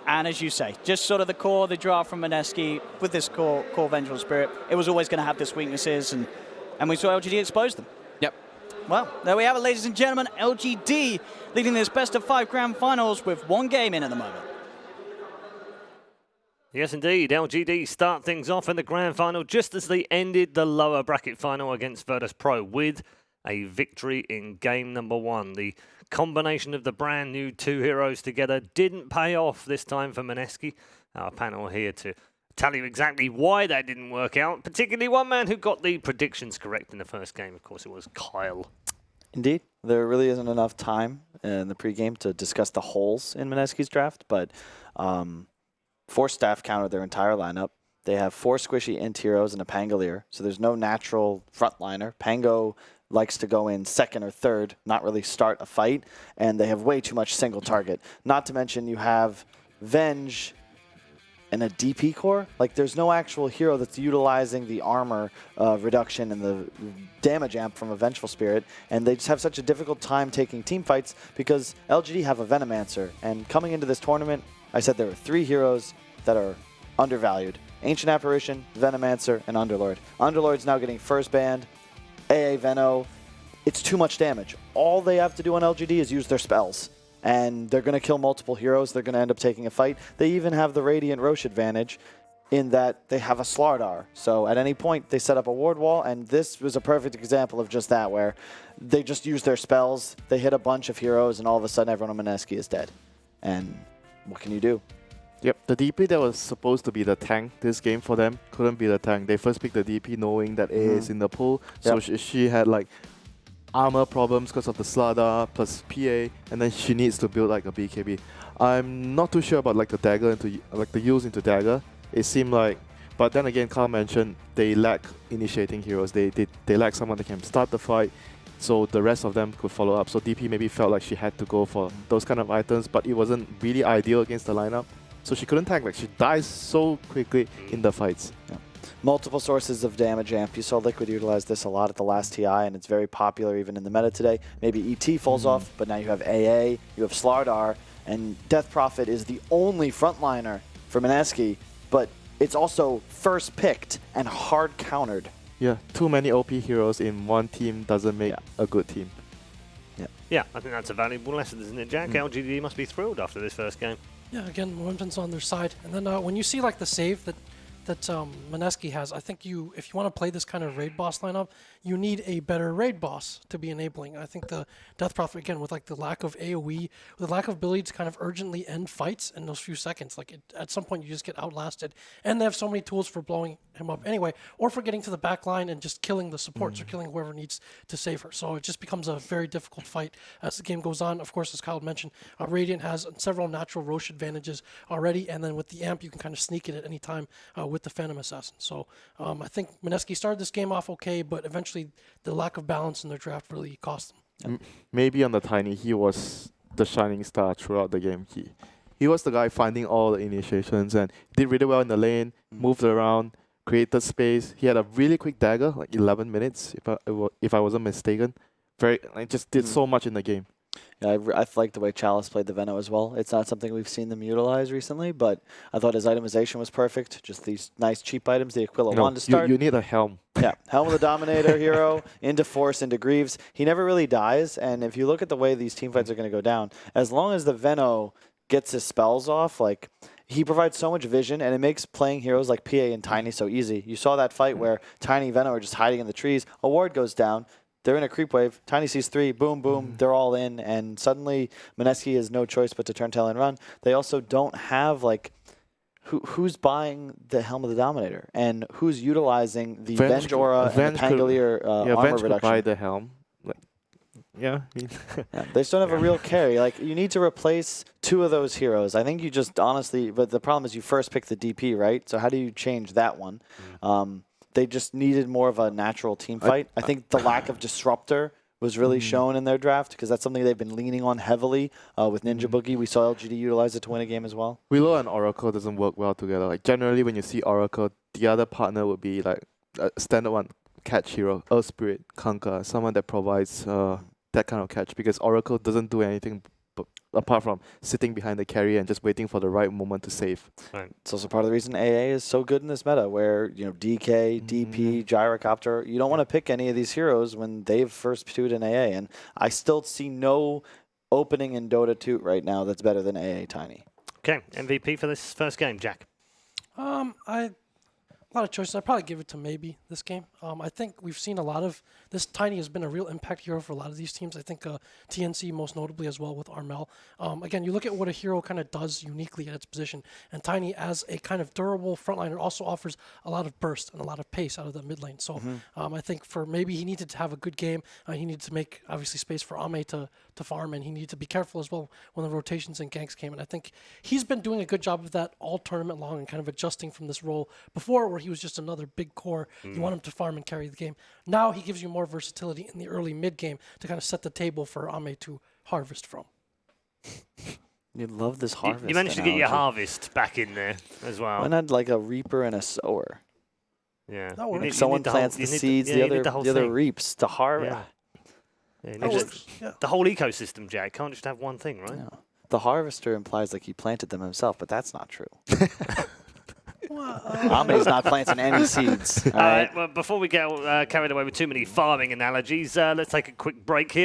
And as you say, just sort of the core, the draft from Mineski with this core Vengeful Spirit, it was always going to have this weaknesses, and we saw LGD expose them. Yep. Well, there we have it, ladies and gentlemen. LGD leading this best-of-5 grand finals with 1 game in at the moment. Yes, indeed. LGD start things off in the grand final just as they ended the lower bracket final against Virtus Pro with a victory in game number 1. The combination of the brand new 2 heroes together didn't pay off this time for Mineski. Our panel here to tell you exactly why that didn't work out, particularly one man who got the predictions correct in the first game. Of course, it was Kyle. Indeed. There really isn't enough time in the pregame to discuss the holes in Mineski's draft, but 4 staff countered their entire lineup. They have 4 squishy int heroes and a Pangolier, so there's no natural frontliner. Pango likes to go in 2nd or 3rd, not really start a fight, and they have way too much single target. Not to mention you have Venge and a DP core. Like, there's no actual hero that's utilizing the armor reduction and the damage amp from a Vengeful Spirit, and they just have such a difficult time taking team fights because LGD have a Venomancer, and coming into this tournament, I said there were 3 heroes that are undervalued. Ancient Apparition, Venomancer, and Underlord. Underlord's now getting first banned. AA Veno, it's too much damage. All they have to do on LGD is use their spells. And they're going to kill multiple heroes. They're going to end up taking a fight. They even have the Radiant Roche advantage in that they have a Slardar. So at any point, they set up a ward wall, and this was a perfect example of just that, where they just use their spells, they hit a bunch of heroes, and all of a sudden everyone on Mineski is dead. And what can you do? Yep, the DP that was supposed to be the tank this game for them couldn't be the tank. They first picked the DP knowing that A is in the pool, so she had like armor problems because of the Slada plus PA, and then she needs to build like a BKB. I'm not too sure about like the dagger into like the use into dagger. It seemed like, but then again, Carl mentioned they lack initiating heroes. They lack someone that can start the fight, so the rest of them could follow up. So DP maybe felt like she had to go for those kind of items, but it wasn't really ideal against the lineup. So she couldn't tag. Like she dies so quickly in the fights. Yeah. Multiple sources of damage amp. You saw Liquid utilize this a lot at the last TI, and it's very popular even in the meta today. Maybe ET falls off, but now you have AA, you have Slardar, and Death Prophet is the only frontliner for Mineski, but it's also first picked and hard countered. Yeah, too many OP heroes in one team doesn't make a good team. Yeah, I think that's a valuable lesson, isn't it, Jack? LGD must be thrilled after this first game. Yeah, again, momentum's on their side. And then when you see like the save that Mineski has, I think if you want to play this kind of raid boss lineup, you need a better raid boss to be enabling. I think the Death Prophet, again, with like the lack of AoE, with the lack of ability to kind of urgently end fights in those few seconds, like at some point you just get outlasted. And they have so many tools for blowing him up anyway, or for getting to the back line and just killing the supports or killing whoever needs to save her. So it just becomes a very difficult fight as the game goes on. Of course, as Kyle mentioned, Radiant has several natural Roche advantages already, and then with the amp, you can kind of sneak it at any time with the Phantom Assassin. So I think Mineski started this game off okay, but eventually the lack of balance in their draft really cost them. Maybe on the Tiny, he was the shining star throughout the game. He was the guy finding all the initiations and did really well in the lane, moved around, created space. He had a really quick dagger, like 11 minutes, if I wasn't mistaken. Just did so much in the game. Yeah, I like the way Chalice played the Veno as well. It's not something we've seen them utilize recently, but I thought his itemization was perfect. Just these nice cheap items. The Aquila wanted to start. You need a helm. Yeah, Helm of the Dominator hero, into Force, into Greaves. He never really dies, and if you look at the way these team fights are going to go down, as long as the Veno gets his spells off, like, he provides so much vision, and it makes playing heroes like PA and Tiny so easy. You saw that fight where Tiny and Veno are just hiding in the trees. A ward goes down. They're in a creep wave. Tiny sees 3. Boom, boom. They're all in. And suddenly, Mineski has no choice but to turn tail and run. They also don't have, like, who's buying the Helm of the Dominator? And who's utilizing the Venge Aura and the Pangolier armor Venge reduction? could buy the Helm. Yeah. They just don't have a real carry. Like, you need to replace 2 of those heroes. I think you just honestly, but the problem is you first pick the DP, right? So how do you change that one? They just needed more of a natural team fight. I think the lack of Disruptor was really shown in their draft because that's something they've been leaning on heavily with Ninja Boogie. We saw LGD utilize it to win a game as well. Willow and Oracle doesn't work well together. Like generally, when you see Oracle, the other partner would be like a standard one, catch hero, Earth Spirit, Kanka, someone that provides that kind of catch because Oracle doesn't do anything apart from sitting behind the carry and just waiting for the right moment to save. Right. It's also part of the reason AA is so good in this meta, where DK, DP, Gyrocopter, you don't want to pick any of these heroes when they've first pursued an AA, and I still see no opening in Dota 2 right now that's better than AA Tiny. Okay, MVP for this first game, Jack. A lot of choices. I'd probably give it to maybe this game. I think we've seen a lot of this. Tiny has been a real impact hero for a lot of these teams. I think TNC most notably as well with Armel. Again, you look at what a hero kind of does uniquely at its position, and Tiny as a kind of durable frontliner also offers a lot of burst and a lot of pace out of the mid lane. So I think for maybe he needed to have a good game. He needed to make obviously space for Ame to farm, and he needed to be careful as well when the rotations and ganks came. And I think he's been doing a good job of that all tournament long and kind of adjusting from this role before where he was just another big core. You want him to farm and carry the game. Now he gives you more versatility in the early mid game to kind of set the table for Ame to harvest from. You love this harvest. You managed to get your harvest back in there as well. Why not like a reaper and a sower? Yeah. That works. Someone plants the seeds, the other reaps to harvest. Yeah. The whole ecosystem, Jack. Can't just have one thing, right? Yeah. The harvester implies like he planted them himself, but that's not true. Ame's not planting any seeds. All right. Well, before we get carried away with too many farming analogies, let's take a quick break here.